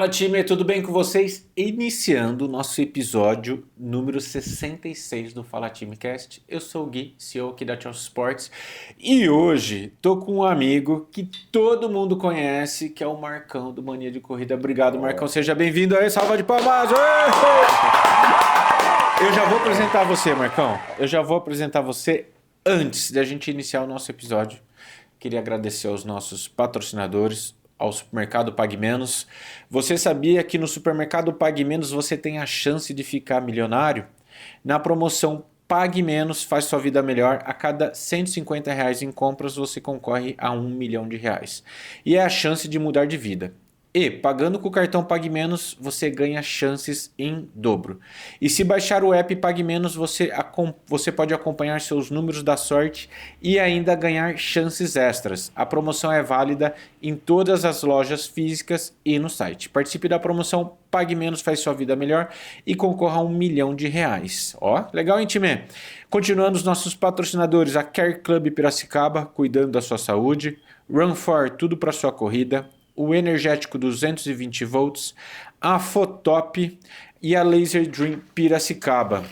Fala time, tudo bem com vocês? Iniciando o nosso episódio número 66 do Fala Time Cast. Eu sou o Gui, CEO aqui da Chelsea Sports, e hoje tô com um amigo que todo mundo conhece, que é o Marcão do Mania de Corrida. Obrigado, Marcão, seja bem-vindo aí, salva de palmas! Eu já vou apresentar você, Marcão. Eu já vou apresentar você antes da gente iniciar o nosso episódio. Queria agradecer aos nossos patrocinadores, ao Supermercado Pague Menos. Você sabia que no Supermercado Pague Menos você tem a chance de ficar milionário? Na promoção Pague Menos faz sua vida melhor. A cada R$ 150 em compras você concorre a R$ 1 milhão. E é a chance de mudar de vida. E, pagando com o cartão Pague Menos, você ganha chances em dobro. E se baixar o app Pague Menos, você pode acompanhar seus números da sorte e ainda ganhar chances extras. A promoção é válida em todas as lojas físicas e no site. Participe da promoção Pague Menos, faz sua vida melhor e concorra a R$ 1 milhão. Ó, legal, hein, time? Continuando os nossos patrocinadores, a Care Club Piracicaba, cuidando da sua saúde. Run For, tudo para sua corrida. O energético 220 volts, a Fotop e a Laser Dream Piracicaba.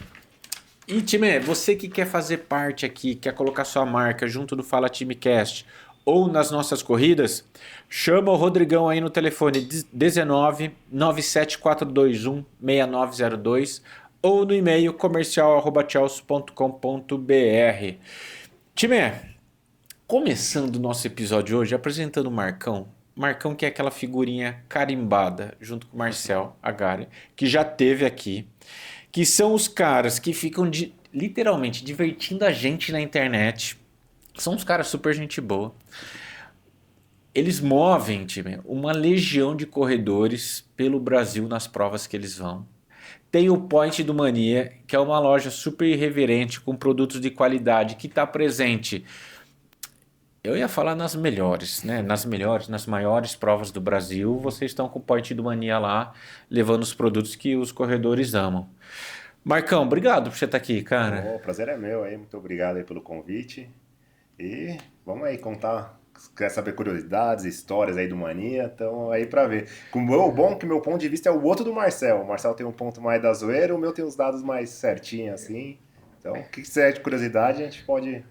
E time, você que quer fazer parte aqui, quer colocar sua marca junto do Fala Time Cast ou nas nossas corridas, chama o Rodrigão aí no telefone 19 97421 6902 ou no e-mail comercial@chelsea.com.br. Time, começando o nosso episódio hoje, apresentando o Marcão. Marcão, que é aquela figurinha carimbada, junto com o Marcel Agari, que já teve aqui, que são os caras que ficam literalmente divertindo a gente na internet. São uns caras super gente boa. Eles movem, time, uma legião de corredores pelo Brasil nas provas que eles vão. Tem o Point do Mania, que é uma loja super irreverente, com produtos de qualidade, que está presente. Eu ia falar nas melhores, né? Nas maiores provas do Brasil, vocês estão com o Point do Mania lá, levando os produtos que os corredores amam. Marcão, obrigado por você estar aqui, cara. O prazer é meu aí, muito obrigado aí pelo convite. E vamos aí contar, quer saber curiosidades, histórias aí do Mania, então aí pra ver. O bom é que meu ponto de vista é o outro do Marcel. O Marcel tem um ponto mais da zoeira, o meu tem os dados mais certinhos assim. Então, o que quiser de curiosidade, a gente pode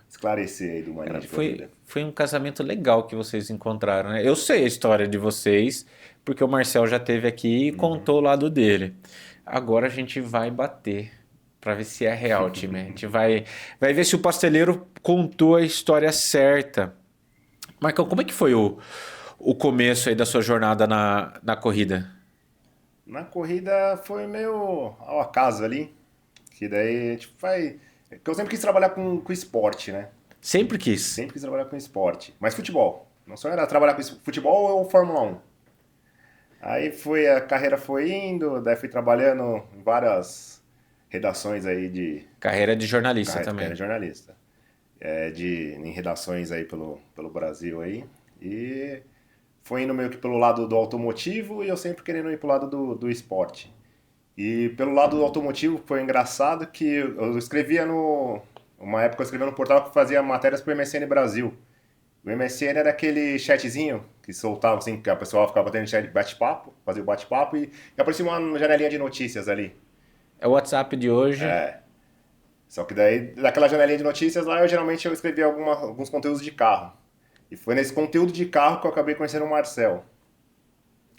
esclarecer aí do Mania Cara, de Corrida. foi um casamento legal que vocês encontraram, né? Eu sei a história de vocês, porque o Marcel já esteve aqui e contou o lado dele. Agora a gente vai bater para ver se é real, time. A gente vai ver se o pasteleiro contou a história certa. Marcão, como é que foi o começo aí da sua jornada na corrida? Na corrida foi meio ao acaso ali, que daí a gente vai. Que eu sempre quis trabalhar com esporte, né? Sempre quis. Sempre quis trabalhar com esporte. Mas futebol. Não só era trabalhar com futebol ou Fórmula 1. Aí a carreira foi indo, daí fui trabalhando em várias redações aí de Carreira de jornalista carreira também. de jornalista. Em redações aí pelo Brasil aí. E foi indo meio que pelo lado do automotivo e eu sempre querendo ir pro lado do esporte. E pelo lado do automotivo foi engraçado que eu escrevia uma época eu escrevia no portal que fazia matérias pro MSN Brasil. O MSN era aquele chatzinho que soltava assim, que a pessoa ficava tendo chat bate-papo, fazia o bate-papo e aparecia uma janelinha de notícias ali. É o WhatsApp de hoje. Só que daí, daquela janelinha de notícias lá, eu escrevia alguns conteúdos de carro. E foi nesse conteúdo de carro que eu acabei conhecendo o Marcel.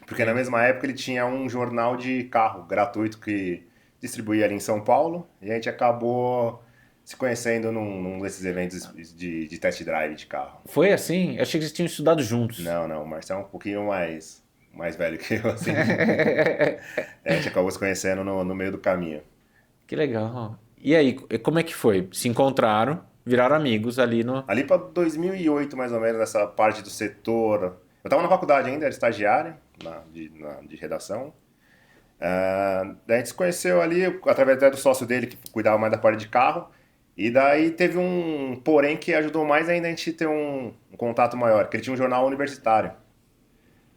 Porque na mesma época ele tinha um jornal de carro gratuito que distribuía ali em São Paulo. E a gente acabou se conhecendo num desses eventos de test drive de carro. Foi assim? Eu achei que vocês tinham estudado juntos. Não, o Marcel é um pouquinho mais velho que eu, assim. A gente acabou se conhecendo no meio do caminho. Que legal. E aí, como é que foi? Se encontraram, viraram amigos ali no. Ali para 2008, mais ou menos, nessa parte do setor. Eu estava na faculdade ainda, era estagiário de redação. Daí a gente se conheceu ali, através até do sócio dele, que cuidava mais da parte de carro. E daí teve um porém que ajudou mais ainda a gente ter um contato maior, que ele tinha um jornal universitário.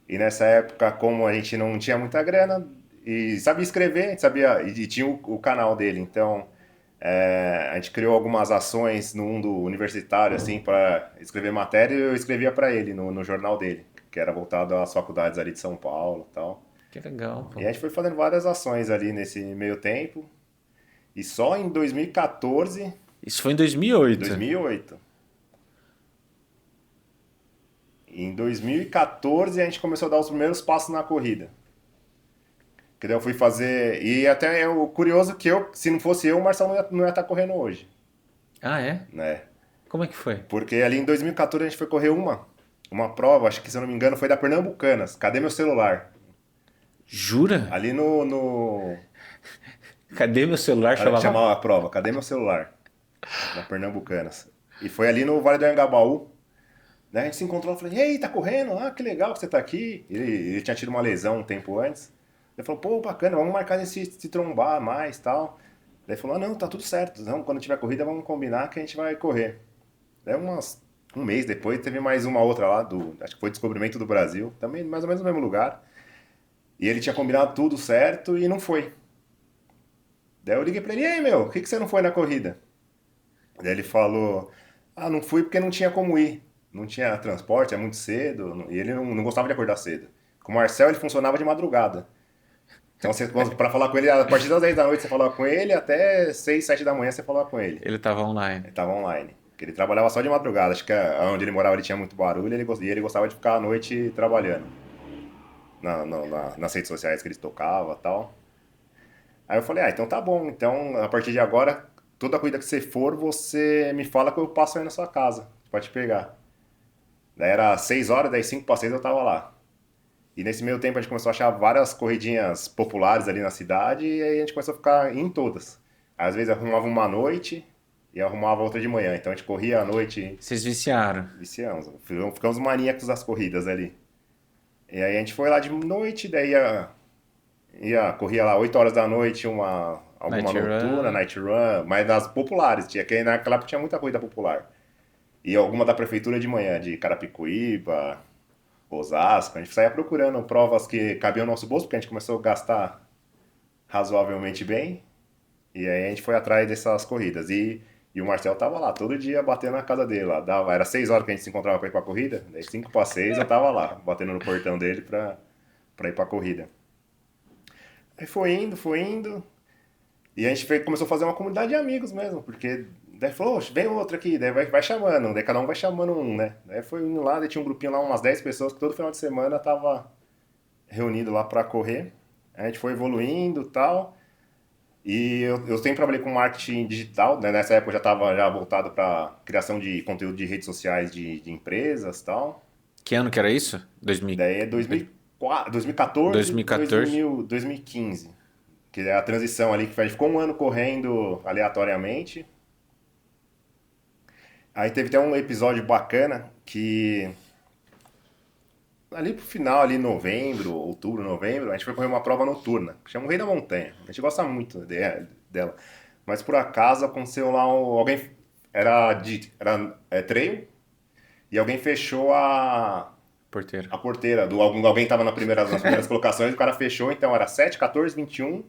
E nessa época, como a gente não tinha muita grana e sabia escrever, a gente sabia, e tinha o canal dele, então a gente criou algumas ações no mundo universitário, assim, para escrever matéria e eu escrevia para ele no jornal dele. que era voltado às faculdades ali de São Paulo e tal. Que legal, pô. E a gente foi fazendo várias ações ali nesse meio tempo. E só em 2014, Isso foi em 2008. 2008. Em 2014 a gente começou a dar os primeiros passos na corrida. Que daí eu fui fazer. E até é o curioso que se não fosse eu, o Marcelo não ia estar correndo hoje, Ah, é? né? Como é que foi? Porque ali em 2014 a gente foi correr uma prova, acho que se eu não me engano foi da Pernambucanas. Cadê meu celular? Jura? Ali no. Cadê meu celular? Chamava? Chamava a prova, cadê meu celular? Na Pernambucanas. E foi ali no Vale do Anhangabaú. Daí a gente se encontrou e falou: Ei, tá correndo? Ah, que legal que você tá aqui. Ele tinha tido uma lesão um tempo antes. Ele falou: Pô, bacana, vamos marcar de se trombar mais e tal. Daí ele falou: Ah, não, tá tudo certo. Então, quando tiver corrida, vamos combinar que a gente vai correr. Daí um mês depois teve mais uma outra lá, acho que foi Descobrimento do Brasil, também mais ou menos no mesmo lugar. E ele tinha combinado tudo certo e não foi. Daí eu liguei pra ele: E aí, meu, por que você não foi na corrida? Daí ele falou: Ah, não fui porque não tinha como ir. Não tinha transporte, é muito cedo. E ele não gostava de acordar cedo. Com o Marcel, ele funcionava de madrugada. Então, para falar com ele, a partir das 10 da noite você falava com ele, até 6, 7 da manhã você falava com ele. Ele tava online. Ele estava online. Porque ele trabalhava só de madrugada. Acho que onde ele morava ele tinha muito barulho e ele gostava de ficar à noite trabalhando. Nas redes sociais que ele tocava e tal. Aí eu falei: Ah, então tá bom. Então, a partir de agora, toda corrida que você for, você me fala que eu passo aí na sua casa. Pode pegar. Daí era 6 horas, daí 5 para 6 eu tava lá. E nesse meio tempo a gente começou a achar várias corridinhas populares ali na cidade e aí a gente começou a ficar em todas. Às vezes arrumava uma à noite e arrumava outra de manhã. Então a gente corria à noite, Vocês viciaram. viciamos. Ficamos maníacos das corridas ali. E aí a gente foi lá de noite, daí corria lá 8 horas da noite, alguma Night noturna, run. night run, mas das populares, que naquela época tinha muita corrida popular. E alguma da prefeitura de manhã, de Carapicuíba, Osasco. A gente saía procurando provas que cabiam no nosso bolso, porque a gente começou a gastar razoavelmente bem. E aí a gente foi atrás dessas corridas. E o Marcel tava lá, todo dia batendo na casa dele lá. Era 6 horas que a gente se encontrava pra ir pra corrida, daí 5 para 6 eu tava lá, batendo no portão dele pra ir pra corrida. Aí foi indo. E a gente começou a fazer uma comunidade de amigos mesmo, porque daí falou: "Oxe, vem outro aqui", daí vai chamando, daí cada um vai chamando um, né? Daí foi indo lá, daí tinha um grupinho lá, umas 10 pessoas que todo final de semana tava reunido lá pra correr. A gente foi evoluindo e tal. E eu sempre trabalhei com marketing digital, né? Nessa época eu já estava já voltado para criação de conteúdo de redes sociais de empresas e tal. Que ano que era isso? 2000. Daí é 2004, 2014, 2014. 2015. Que é a transição ali, que a gente ficou um ano correndo aleatoriamente. Aí teve até um episódio bacana que ali pro final, ali novembro, outubro, novembro, a gente foi correr uma prova noturna, que chama o Rei da Montanha. A gente gosta muito dela. Mas por acaso aconteceu lá, alguém era trail e alguém fechou Porteiro. a porteira. Alguém tava nas primeiras colocações, o cara fechou, então era 7, 14, 21.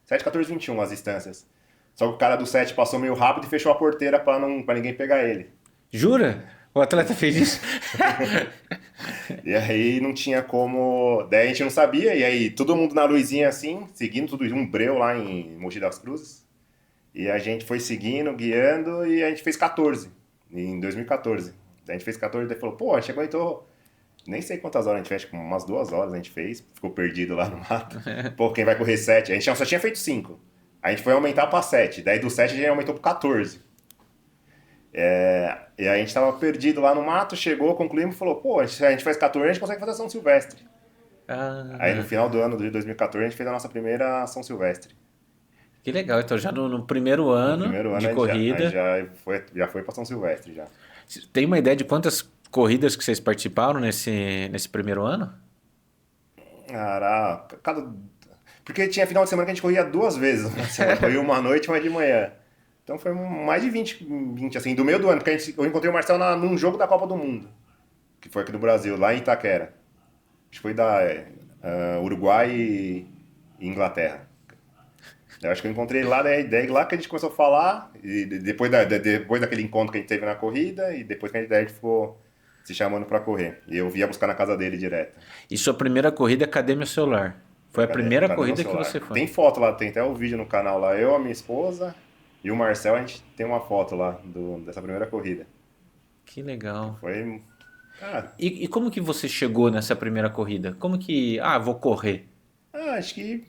7, 14, 21 as distâncias. Só que o cara do 7 passou meio rápido e fechou a porteira pra ninguém pegar ele. Jura? O atleta fez isso? E aí não tinha como. Daí a gente não sabia, e aí todo mundo na luzinha assim, seguindo tudo, um breu lá em Mogi das Cruzes. E a gente foi seguindo, guiando, e a gente fez 14, em 2014. Daí a gente fez 14 e daí falou: Pô, a gente aguentou. Nem sei quantas horas a gente fez, tipo, umas 2 horas a gente fez, ficou perdido lá no mato. Pô, quem vai correr 7? A gente só tinha feito 5. A gente foi aumentar pra 7, daí do 7 a gente aumentou pro 14. E aí a gente tava perdido lá no mato, chegou, concluímos e falou: Pô, a gente faz 14, a gente consegue fazer São Silvestre. Aí no Ah, final do ano de 2014 a gente fez a nossa primeira São Silvestre. que legal. Então já no primeiro No ano primeiro ano de a gente corrida. já foi pra São Silvestre já. Tem uma ideia de quantas corridas que vocês participaram nesse primeiro ano? Caraca, porque tinha final de semana que a gente corria 2 vezes na semana. Corria uma à noite e uma de manhã. Então foi mais de 20 assim, do meio do ano, porque eu encontrei o Marcelo num jogo da Copa do Mundo, que foi aqui no Brasil, lá em Itaquera. Acho que foi da Uruguai e Inglaterra. Eu acho que eu encontrei lá, daí lá que a gente começou a falar, e depois daquele encontro que a gente teve na corrida, e depois que a gente ficou se chamando pra correr. E eu via buscar na casa dele direto. E sua primeira corrida, cadê meu celular? Foi a primeira Cadê meu corrida que celular? você foi. Tem foto lá, tem até o vídeo no canal lá. Eu, a minha esposa e o Marcel, a gente tem uma foto lá dessa primeira corrida. Que legal. Foi. Ah, E como que você chegou nessa primeira corrida? Como que, vou correr? acho que.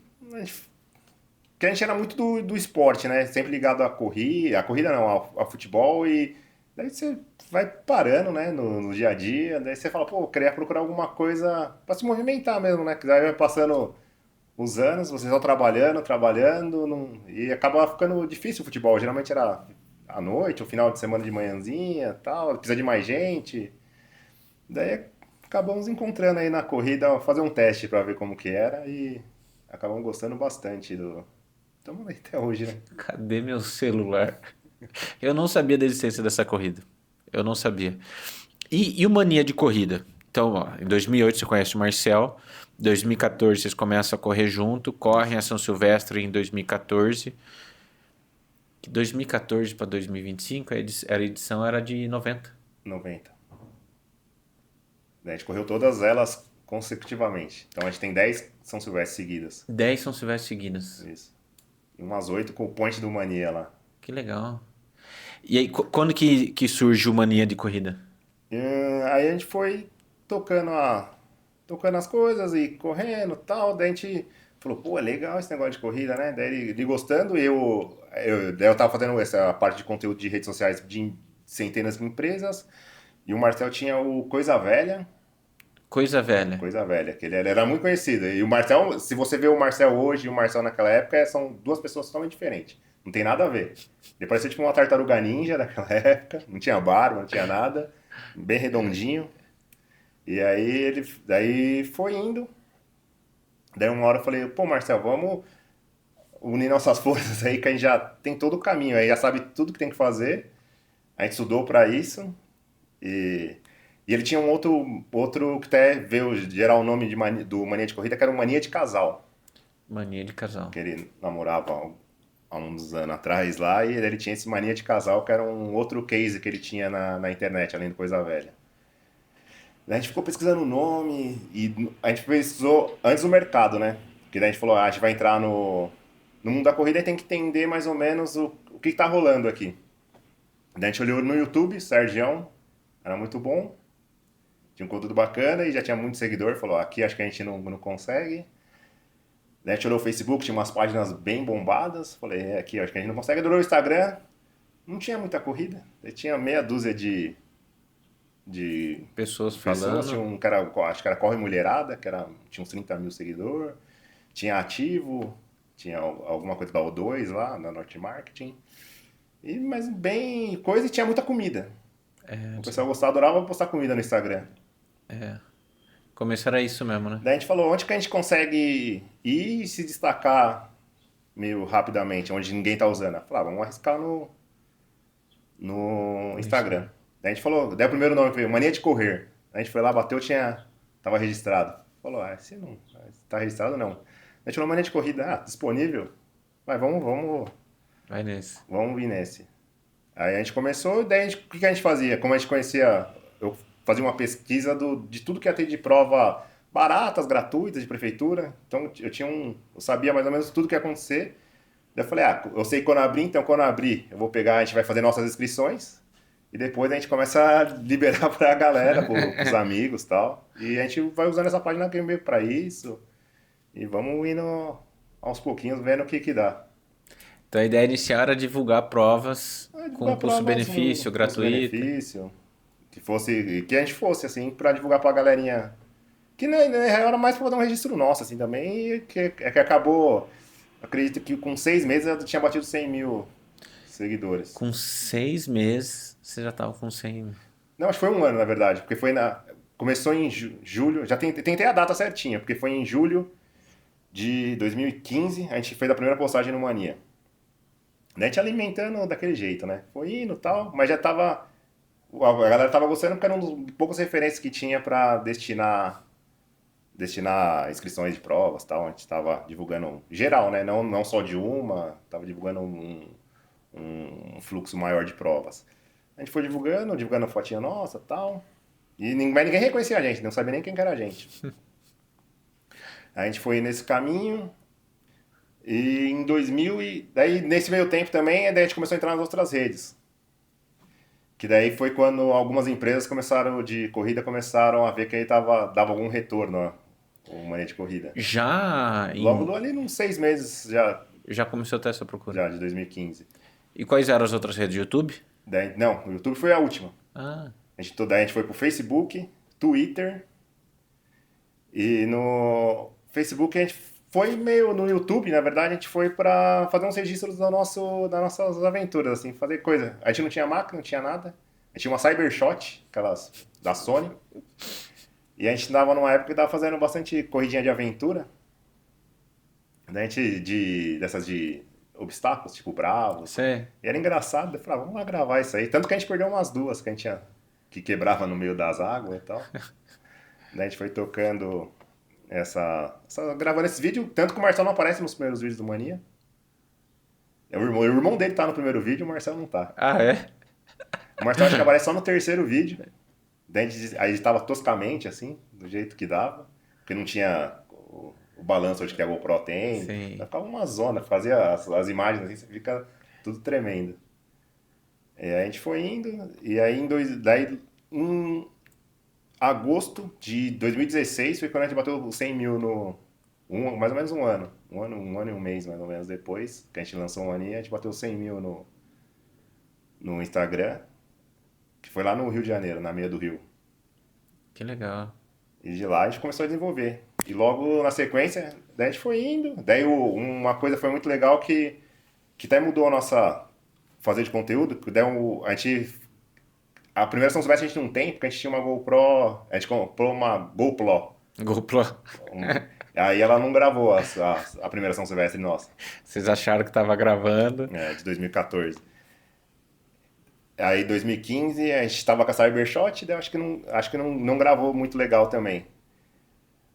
Que a gente era muito do esporte, né? Sempre ligado à corrida, não, ao futebol, e daí você vai parando, né, no dia a dia, daí você fala, pô, eu queria procurar alguma coisa pra se movimentar mesmo, né? Que daí vai passando os anos, vocês vão trabalhando, e acaba ficando difícil o futebol. Geralmente era à noite, ou final de semana de manhãzinha, tal, precisa de mais gente. Daí acabamos encontrando aí na corrida, fazer um teste pra ver como que era, e acabamos gostando bastante do. Estamos aí até hoje, né? Cadê meu celular? Eu não sabia da existência dessa corrida. Eu não sabia. E o Mania de Corrida? Então, ó, em 2008 você conhece o Marcel, em 2014 vocês começam a correr junto, correm a São Silvestre em 2014. De 2014 para 2025 a edição era de 90. 90. A gente correu todas elas consecutivamente. Então a gente tem 10 São Silvestres seguidas. 10 São Silvestre seguidas. Isso. E umas 8 com o Ponte do Mania lá. Que legal. E aí, quando que surge o Mania de Corrida? Aí a gente foi tocando, tocando as coisas e correndo e tal. Daí a gente falou, pô, é legal esse negócio de corrida, né? Daí ele gostando, daí eu tava fazendo essa parte de conteúdo de redes sociais de centenas de empresas. E o Marcel tinha o Coisa Velha. Coisa velha. Coisa Velha, que ele era muito conhecido. E o Marcel, se você vê o Marcel hoje e o Marcel naquela época, são duas pessoas totalmente diferentes. Não tem nada a ver. Ele parecia tipo uma tartaruga ninja daquela época, não tinha barba, não tinha nada, bem redondinho. E aí daí foi indo. Daí uma hora eu falei, pô, Marcel, vamos unir nossas forças aí, que a gente já tem todo o caminho aí, já sabe tudo que tem que fazer. A gente estudou pra isso. E ele tinha um outro que até veio gerar o nome do Mania de Corrida, que era o Mania de Casal. Mania de casal. Que ele namorava há uns anos atrás lá, e ele tinha esse Mania de Casal, que era um outro case que ele tinha na internet, além do Coisa Velha. Daí a gente ficou pesquisando o nome, e a gente pesquisou antes do mercado, né? Porque daí a gente falou, a gente vai entrar no mundo da corrida e tem que entender mais ou menos o que tá rolando aqui. Daí a gente olhou no YouTube, Sergião, era muito bom. Tinha um conteúdo bacana e já tinha muito seguidor. Falou, aqui acho que a gente não consegue. Daí a gente olhou o Facebook, tinha umas páginas bem bombadas. Falei, aqui acho que a gente não consegue. Olhou o Instagram, não tinha muita corrida. Daí tinha meia dúzia de Pessoas pessoas. Tinha falando. um cara, acho que era Corre Mulherada, tinha uns 30 mil seguidores. Tinha Ativo, tinha alguma coisa da O2 lá, da Norte Marketing. Mas bem coisa, e tinha muita comida. O pessoal gostava, adorava postar comida no Instagram. Começaram isso mesmo, né? Daí a gente falou, onde que a gente consegue ir e se destacar meio rapidamente, onde ninguém tá usando? Falei, vamos arriscar no Instagram. Daí a gente falou, daí o primeiro nome que veio, Mania de Correr. Daí a gente foi lá, bateu, tava registrado. Falou, se não tá registrado, não. Daí a gente falou, Mania de Corrida, disponível? Vai, Vai nesse. vamos vir nesse. Aí a gente começou, daí o que a gente fazia? Como a gente conhecia, eu fazia uma pesquisa de tudo que ia ter de prova baratas, gratuitas, de prefeitura. Então eu sabia mais ou menos tudo que ia acontecer. Daí eu falei, eu sei quando abrir, então quando abrir, eu vou pegar, a gente vai fazer nossas inscrições. E depois a gente começa a liberar pra galera, pros amigos e tal. E a gente vai usando essa página aqui meio pra isso. E vamos indo aos pouquinhos, vendo o que dá. Então a ideia inicial era divulgar provas com Divulgar provas, custo-benefício gratuito. custo-benefício, que a gente fosse, assim, pra divulgar pra galerinha. Que na real era mais pra dar um registro nosso, assim, também, e que acabou, acredito que com 6 meses eu tinha batido 100 mil seguidores. Com 6 meses, você já tava com 100. Não, acho que foi um ano, na verdade, porque começou em julho, já tentei a data certinha, porque foi em julho de 2015, a gente fez a primeira postagem no Mania. Daí a gente alimentando daquele jeito, né? Foi indo e tal, mas já tava. A galera tava gostando porque era uma das poucas referências que tinha pra destinar inscrições de provas e tal. A gente tava divulgando geral, né? Não só de uma, tava divulgando um fluxo maior de provas. A gente foi divulgando fotinha nossa e tal. Mas ninguém reconhecia a gente, não sabia nem quem que era a gente. A gente foi nesse caminho e em 2000 e daí nesse meio tempo também, daí a gente começou a entrar nas outras redes. Que daí foi quando algumas empresas de corrida começaram a ver que aí dava algum retorno, ó, o Mania de Corrida. Já Logo ali, uns 6 meses já começou a ter essa procura. já de 2015. E quais eram as outras redes? YouTube? Não, o YouTube foi a última. Ah, Daí a gente foi pro Facebook, Twitter e no Facebook a gente foi meio no YouTube, na verdade, a gente foi pra fazer uns registros das nossas aventuras, assim, fazer coisa. A gente não tinha máquina, não tinha nada. A gente tinha uma Cybershot, aquelas da Sony. E a gente andava numa época que tava fazendo bastante corridinha de aventura. Daí a gente dessas de obstáculos, tipo Bravos. sei. E era engraçado, eu falava, vamos lá gravar isso aí. Tanto que a gente perdeu umas duas que quebrava no meio das águas e tal. Daí a gente foi tocando gravando esse vídeo, tanto que o Marcelo não aparece nos primeiros vídeos do Mania. O irmão dele tá no primeiro vídeo, o Marcelo não tá. Ah, é? O Marcelo acho que aparece só no terceiro vídeo. Daí a gente tava toscamente, assim, do jeito que dava. Porque não tinha o balanço hoje que a GoPro tem. Sim. Ficava uma zona, fazia as imagens assim, você fica tudo tremendo. E aí a gente foi indo, e aí daí em agosto de 2016 foi quando a gente bateu os 100 mil mais ou menos um ano. Um ano e um mês, mais ou menos, depois que a gente lançou o Mania, a gente bateu 100 mil no Instagram, que foi lá no Rio de Janeiro, na meia do Rio. Que legal. E de lá a gente começou a desenvolver. E logo na sequência, daí a gente foi indo. Daí uma coisa foi muito legal que até mudou a nossa fazer de conteúdo, porque daí a primeira São Silvestre a gente não tem, porque a gente tinha uma GoPro, a gente comprou uma GoPro. GoPro. Aí ela não gravou a primeira São Silvestre nossa, Vocês acharam que tava gravando? de 2014. Aí 2015 a gente tava com a Cybershot, daí eu acho que não gravou muito legal também.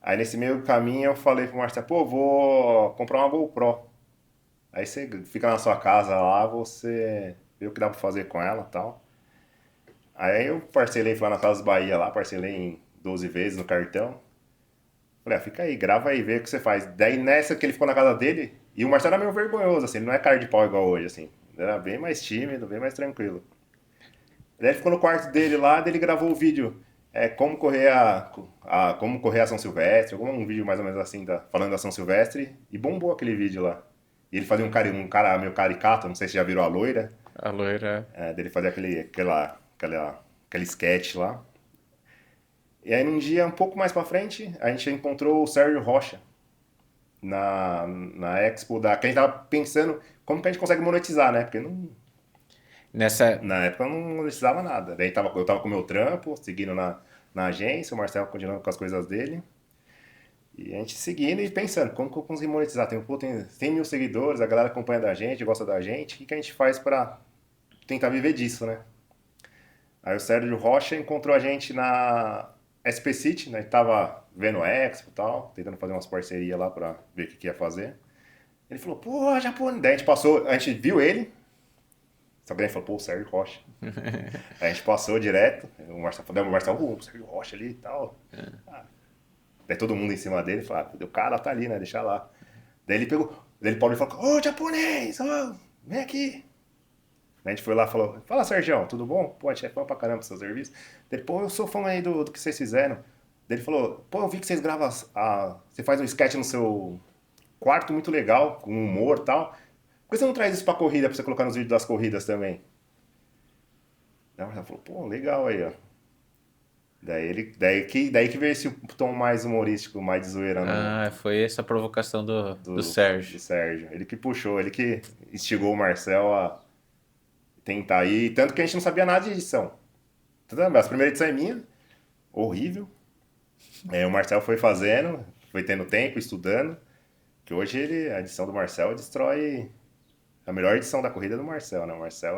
Aí nesse meio caminho eu falei pro Marcelo, pô, vou comprar uma GoPro. Aí você fica na sua casa lá, você vê o que dá pra fazer com ela e tal. Aí eu parcelei, fui lá na Casas Bahia lá, parcelei em 12 vezes no cartão. Falei, fica aí, grava aí, vê o que você faz. Daí nessa que ele ficou na casa dele, e o Marcelo era meio vergonhoso, assim, ele não é cara de pau igual hoje, assim. Ele era bem mais tímido, bem mais tranquilo. Daí ele ficou no quarto dele lá, daí ele gravou o vídeo. Como correr a São Silvestre, um vídeo mais ou menos assim, falando da São Silvestre, e bombou aquele vídeo lá. E ele fazia um cara meio caricato, não sei se já virou a loira. A loira. Dele fazer aquele sketch lá. E aí num dia um pouco mais pra frente, a gente encontrou o Sérgio Rocha na Expo que a gente tava pensando como que a gente consegue monetizar, né? Porque Nessa. na época eu não monetizava nada. Daí eu tava com o meu trampo, seguindo na agência, o Marcelo continuando com as coisas dele. E a gente seguindo e pensando, como que eu consigo monetizar? Tem 100 mil seguidores, a galera acompanha da gente, gosta da gente, o que a gente faz pra tentar viver disso, né? Aí o Sérgio Rocha encontrou a gente na SP City, né? A gente tava vendo a Expo e tal, tentando fazer umas parcerias lá pra ver o que ia fazer. Ele falou, pô, japonês. Daí a gente viu ele, só que a gente falou, pô, o Sérgio Rocha. Aí a gente passou direto, o Marcelo, o Sérgio Rocha ali e tal. Daí todo mundo em cima dele, falou, o cara tá ali, né, deixa lá. Daí ele pegou, daí ele Paulo falou, ô, japonês, vem aqui. Daí a gente foi lá e falou, fala, Sérgio, tudo bom? Pô, a gente é fã pra caramba do seu serviço. Daí ele, pô, eu sou fã aí do que vocês fizeram. Daí ele falou, pô, eu vi que vocês gravam, você faz um sketch no seu quarto muito legal, com humor e tal. Por que você não traz isso pra corrida, pra você colocar nos vídeos das corridas também? Daí ela falou, pô, legal aí, ó. Daí que veio esse tom mais humorístico, mais de zoeira Ah, foi essa a provocação do do Sérgio. Sérgio. Ele que puxou, ele que instigou o Marcel a tentar ir. Tanto que a gente não sabia nada de edição. As primeiras edições é minha, horrível. O Marcel foi fazendo, foi tendo tempo, estudando. Que hoje a edição do Marcel destrói. A melhor edição da corrida é do Marcel, né? O Marcel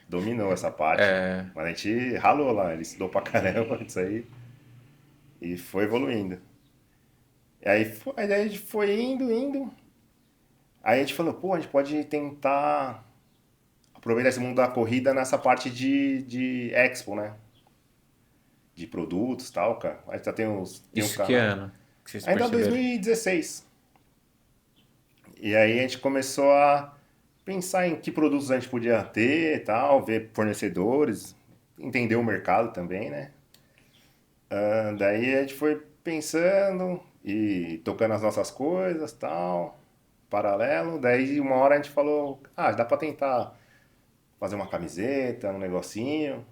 dominou essa parte. É, Mas a gente ralou lá, ele estudou pra caramba isso aí. E foi evoluindo. Aí a gente foi indo. Aí a gente falou, pô, a gente pode tentar aproveitar esse mundo da corrida nessa parte de Expo, né? de produtos e tal, cara. A gente já tem tem um Isso que canal. ano que vocês Ainda perceberam? 2016. E aí a gente começou a pensar em que produtos a gente podia ter e tal, ver fornecedores, entender o mercado também, né? Daí a gente foi pensando e tocando as nossas coisas tal, paralelo. Daí uma hora a gente falou, dá pra tentar fazer uma camiseta, um negocinho.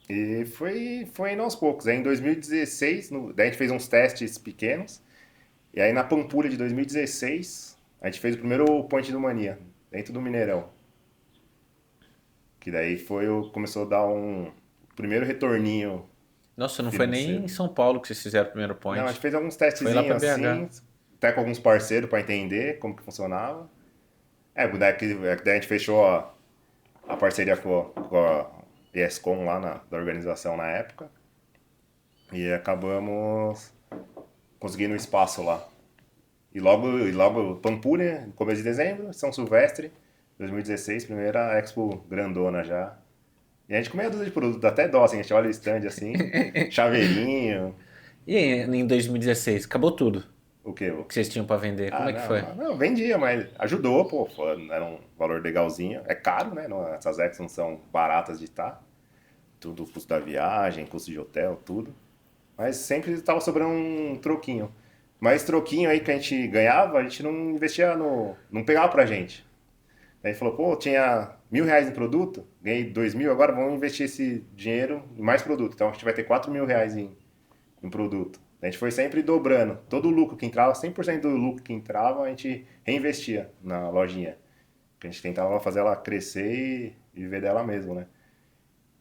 E foi indo aos poucos. Aí em 2016, daí a gente fez uns testes pequenos. E aí na Pampulha de 2016, a gente fez o primeiro Point do Mania, dentro do Mineirão. Que daí começou a dar um primeiro retorninho Nossa, não foi nem financeiro. em São Paulo que vocês fizeram o primeiro Não, a gente point. fez alguns Foi lá pra testezinhos BH. assim, até com alguns parceiros para entender como que funcionava. Daí a gente fechou a parceria com a ESCOM lá da organização na época. E acabamos conseguindo um espaço lá. E logo Pampulha, no começo de dezembro, São Silvestre, 2016, primeira Expo grandona já. E a gente com meia dúzia de produtos, dá até dó, assim, a gente olha o stand assim, chaveirinho, E em 2016, acabou tudo o quê? que vocês tinham pra vender. Como é que foi? Não, vendia, mas ajudou, pô, era um valor legalzinho. É caro, né? Essas Expos não são baratas de estar. Tudo, custo da viagem, custo de hotel, tudo. Mas sempre estava sobrando um troquinho. Mas troquinho aí que a gente ganhava, a gente não investia não pegava pra gente. Aí falou, pô, tinha R$ 1.000 em produto, ganhei 2.000, agora vamos investir esse dinheiro em mais produto. Então a gente vai ter R$ 4.000 em produto. A gente foi sempre dobrando. Todo o lucro que entrava, 100% do lucro que entrava, a gente reinvestia na lojinha. A gente tentava fazer ela crescer e viver dela mesmo, né?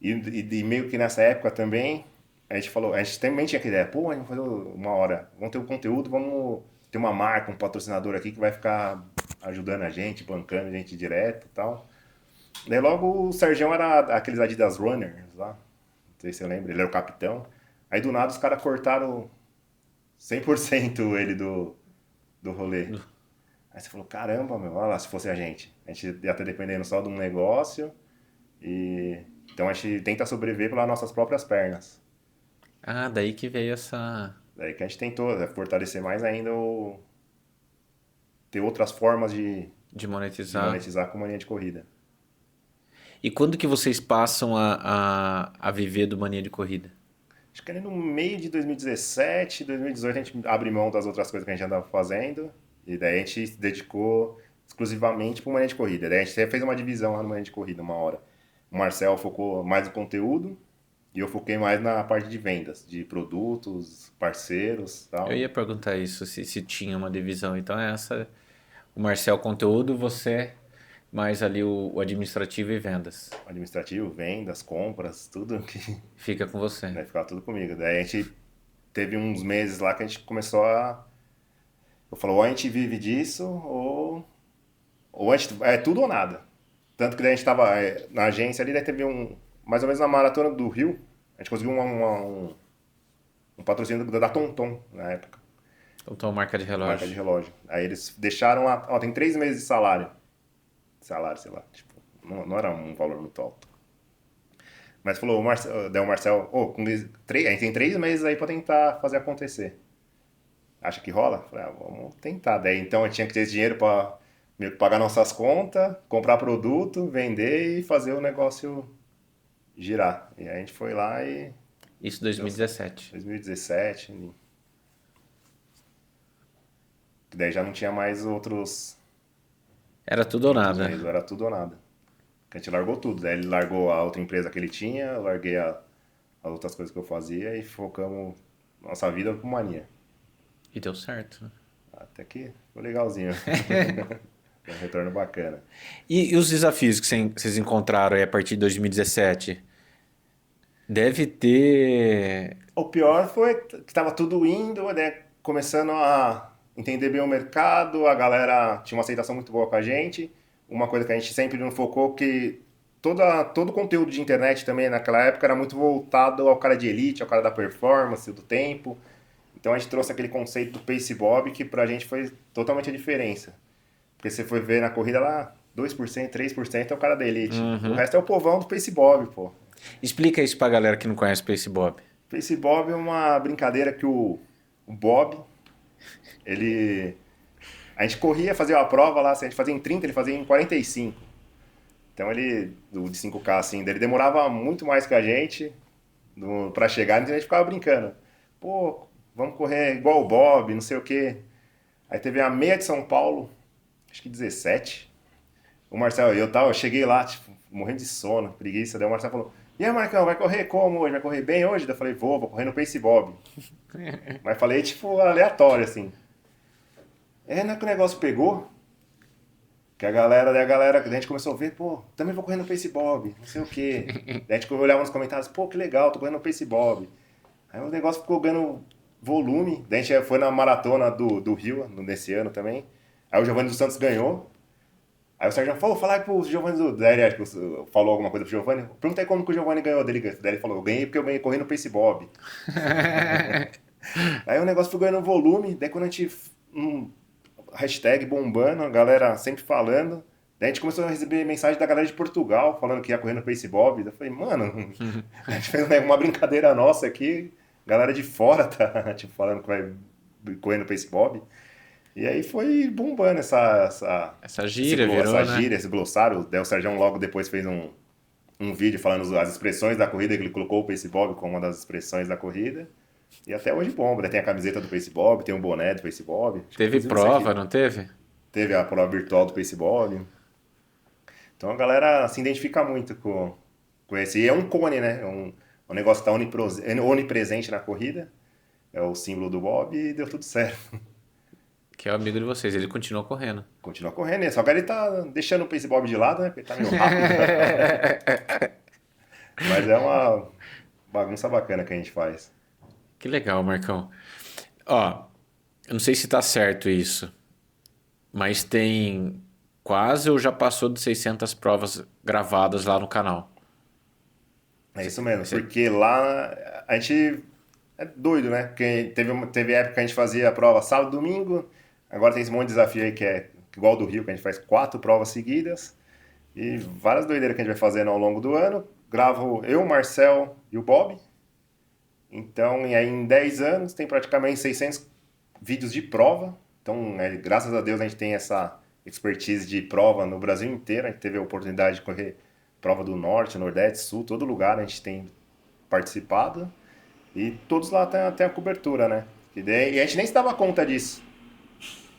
E meio que nessa época também, a gente falou, a gente também tinha aquela ideia, pô, a gente vai fazer uma hora, vamos ter um conteúdo, vamos ter uma marca, um patrocinador aqui que vai ficar ajudando a gente, bancando a gente direto e tal. Daí logo o Sergião era aqueles Adidas Runners lá, não sei se você lembra, ele era o capitão. Aí do nada os caras cortaram 100% ele do rolê. Aí você falou, caramba, meu, olha lá, se fosse a gente ia estar dependendo só de um negócio e... Então a gente tenta sobreviver pelas nossas próprias pernas. Ah, daí que veio essa Daí que a gente tentou fortalecer mais ainda ter outras formas de de monetizar. monetizar com mania de corrida. E quando que vocês passam a viver do Mania de Corrida? Acho que ali no meio de 2017, 2018 a gente abre mão das outras coisas que a gente andava fazendo e daí a gente se dedicou exclusivamente para mania de corrida. Daí a gente fez uma divisão lá no mania de corrida uma hora. O Marcel focou mais no conteúdo e eu foquei mais na parte de vendas, de produtos, parceiros, Eu tal. ia perguntar isso, se tinha uma divisão. Então é essa, o Marcel conteúdo, você mais ali o administrativo e vendas. Administrativo, vendas, compras, tudo que Fica com você. vai ficar tudo comigo. Daí a gente teve uns meses lá que a gente começou a. Eu falei, ou a gente vive disso, ou a gente. É tudo ou nada. Tanto que daí a gente tava na agência ali, daí teve mais ou menos na maratona do Rio, a gente conseguiu um patrocínio da TomTom na época, Então, marca de marca de relógio. relógio. Aí eles deixaram lá, ó, tem 3 meses de salário. Salário, sei lá, tipo, não era um valor muito alto. Mas falou, daí o Marcel, a gente tem 3 meses aí pra tentar fazer acontecer. Acha que rola? Falei, vamos tentar. Daí então eu tinha que ter esse dinheiro pra meio que pagar nossas contas, comprar produto, vender e fazer o negócio girar. E aí a gente foi lá e Isso deu certo. 2017. 2017, daí já não tinha mais Era tudo ou outros nada. meios, era tudo ou nada. A gente largou tudo. Daí ele largou a outra empresa que ele tinha, eu larguei as outras coisas que eu fazia e focamos nossa vida com mania. E deu certo, né? Até que foi legalzinho. Foi um retorno bacana. E os desafios que vocês encontraram aí a partir de 2017? Deve ter. O pior foi que estava tudo indo, né, começando a entender bem o mercado, a galera tinha uma aceitação muito boa com a gente. Uma coisa que a gente sempre não focou, que todo o conteúdo de internet também naquela época era muito voltado ao cara de elite, ao cara da performance, do tempo. Então a gente trouxe aquele conceito do Pace Bob, que pra gente foi totalmente a diferença. Porque você foi ver na corrida lá, 2%, 3% é o cara da elite. O resto é o povão do Pace Bob, pô. Explica isso pra galera que não conhece o Pace Bob. Face Bob é uma brincadeira que o Bob, ele... A gente corria, fazia uma prova lá, se a gente fazia em 30, ele fazia em 45. Então ele, de 5K assim, ele demorava muito mais que a gente pra chegar, então a gente ficava brincando. Pô, vamos correr igual o Bob, não sei o quê. Aí teve a meia de São Paulo, acho que 17. O Marcelo, eu cheguei lá, tipo, morrendo de sono, preguiça. Daí o Marcelo falou: E aí, Marcão, vai correr como hoje? Vai correr bem hoje? Daí eu falei: vou correr no Pace Bob. Mas falei, tipo, aleatório, assim. Não é que o negócio pegou, que daí a gente começou a ver, pô, também vou correr no Pace Bob, não sei o quê. Daí a gente olhava nos comentários, pô, que legal, tô correndo no Pace Bob. Aí o negócio ficou ganhando volume. Daí a gente foi na maratona do Rio, nesse ano também. Aí o Giovanni dos Santos ganhou. Aí o Sérgio falou, fala aí pro Giovanni do... Daí ele, acho que falou alguma coisa pro Giovanni. Pergunta aí como que o Giovanni ganhou dele. Daí ele falou, eu ganhei porque eu ganhei correndo no Pace Bob. Aí o negócio foi ganhando volume. Daí quando a gente... hashtag bombando, a galera sempre falando. Daí a gente começou a receber mensagem da galera de Portugal, falando que ia correr no Pace Bob. Daí eu falei, mano, a gente fez uma brincadeira nossa aqui. Galera de fora tá tipo, falando que vai correr no Pace Bob. E aí foi bombando Essa gíria virou, essa né? gíria, esse glossário. Daí o Sérgio logo depois fez um vídeo falando as expressões da corrida, que ele colocou o Pace Bob como uma das expressões da corrida. E até hoje bomba, né? Tem a camiseta do Pace Bob, tem o boné do Pace Bob. Acho que, Teve inclusive, esse prova, aqui. não teve? Teve a prova virtual do Pace Bob. Então a galera se identifica muito com esse. E é um cone, né? É um negócio que está onipresente na corrida. É o símbolo do Bob e deu tudo certo. Que é o amigo de vocês, ele continuou correndo. Continua correndo, né? Só que ele tá deixando o Pace Bob de lado, né? Porque ele tá meio rápido. Mas é uma bagunça bacana que a gente faz. Que legal, Marcão. Ó, eu não sei se tá certo isso, mas tem quase ou já passou de 600 provas gravadas lá no canal. É isso mesmo, Você- porque lá a gente é doido, né? Porque teve época que a gente fazia a prova sábado, domingo, agora tem esse monte de desafio aí que é igual do Rio, que a gente faz 4 provas seguidas e várias doideiras que a gente vai fazendo ao longo do ano. Gravo eu, o Marcel e o Bob. Então, e aí em 10 anos tem praticamente 600 vídeos de prova. Então, graças a Deus a gente tem essa expertise de prova no Brasil inteiro. A gente teve a oportunidade de correr prova do Norte, Nordeste, Sul, todo lugar a gente tem participado. E todos lá tem a cobertura, né? E a gente nem se dava conta disso.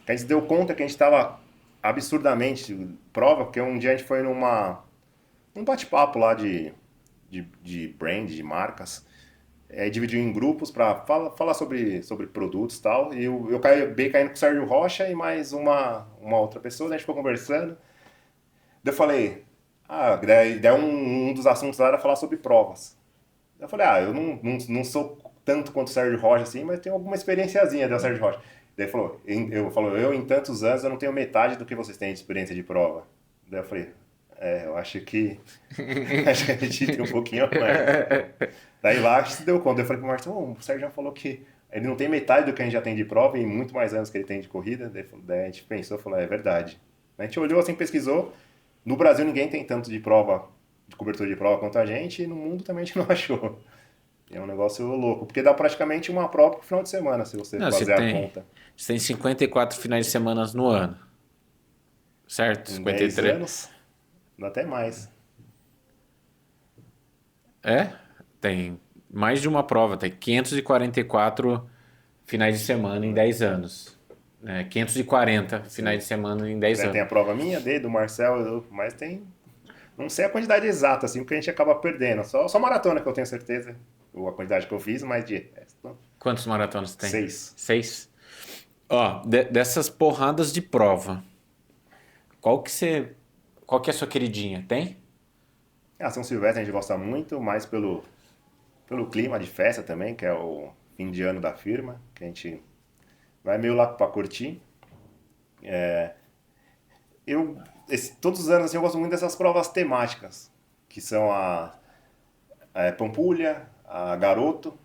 A gente se deu conta que a gente estava absurdamente prova, porque um dia a gente foi num bate-papo lá de brand, de marcas. Dividiu em grupos para falar sobre produtos e tal. E eu acabei caindo com o Sérgio Rocha e mais uma outra pessoa, né? A gente ficou conversando. Daí eu falei, daí um dos assuntos lá era falar sobre provas. Daí eu falei, eu não sou tanto quanto o Sérgio Rocha assim, mas tenho alguma experiênciazinha, daí o Sérgio Rocha. Daí ele falou, eu em tantos anos eu não tenho metade do que vocês têm de experiência de prova. Daí eu falei, eu acho que acho que a gente tem um pouquinho a mais. Daí lá a gente se deu conta. Eu falei pro Marcelo, o Sérgio já falou que ele não tem metade do que a gente já tem de prova e muito mais anos que ele tem de corrida. Daí a gente pensou, falou, é verdade. A gente olhou assim, pesquisou. No Brasil ninguém tem tanto de prova, de cobertura de prova quanto a gente, e no mundo também a gente não achou. É um negócio louco, porque dá praticamente uma prova por final de semana, se você Não, você fazer a tem, conta. você tem 54 finais de semana no ano, certo? Em 10 53. anos, dá até mais. É? Tem mais de uma prova, tem 544 finais de semana em 10 anos. 540 finais Sim. de semana em 10 Daí tem anos. a prova minha, do Marcel, mas tem. Não sei a quantidade exata, assim, porque a gente acaba perdendo. Só maratona que eu tenho certeza. Ou a quantidade que eu fiz, mas de resto, Quantos maratonas tem? 6. 6. Ó, dessas porradas de prova, qual que você, qual que é a sua queridinha? Tem? São Silvestre a gente gosta muito, mais pelo clima de festa também, que é o fim de ano da firma, que a gente vai meio lá pra curtir. Todos os anos assim, eu gosto muito dessas provas temáticas, que são a Pampulha, a Garoto.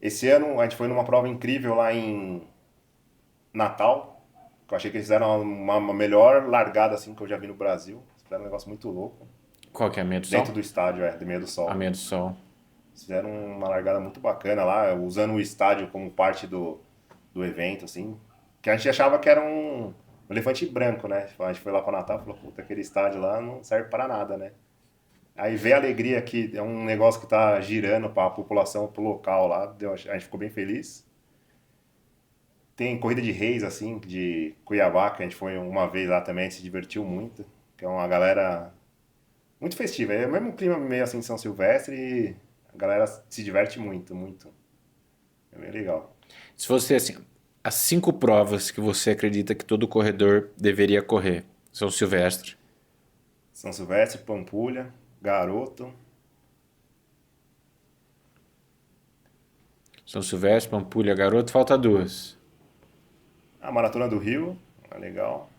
Esse ano a gente foi numa prova incrível lá em Natal, que eu achei que eles fizeram uma melhor largada assim que eu já vi no Brasil. Fizeram um negócio muito louco. Qual que é a meia do sol? Dentro do estádio, do meio do A sol. meia do sol. fizeram uma largada muito bacana lá, usando o estádio como parte do evento, assim. Que a gente achava que era um elefante branco, né? A gente foi lá para Natal e falou, puta, aquele estádio lá não serve para nada, né? Aí ver a alegria que é um negócio que tá girando para a população, pro local lá, a gente ficou bem feliz. Tem corrida de reis, assim, de Cuiabá, que a gente foi uma vez lá também, a gente se divertiu muito. Que é uma galera muito festiva. É o mesmo clima meio assim de São Silvestre e a galera se diverte muito, muito. É bem legal. Se fosse assim, as 5 provas que você acredita que todo corredor deveria correr. São Silvestre. São Silvestre, Pampulha, Garoto. São Silvestre, Pampulha, Garoto, falta 2. A Maratona do Rio, é legal.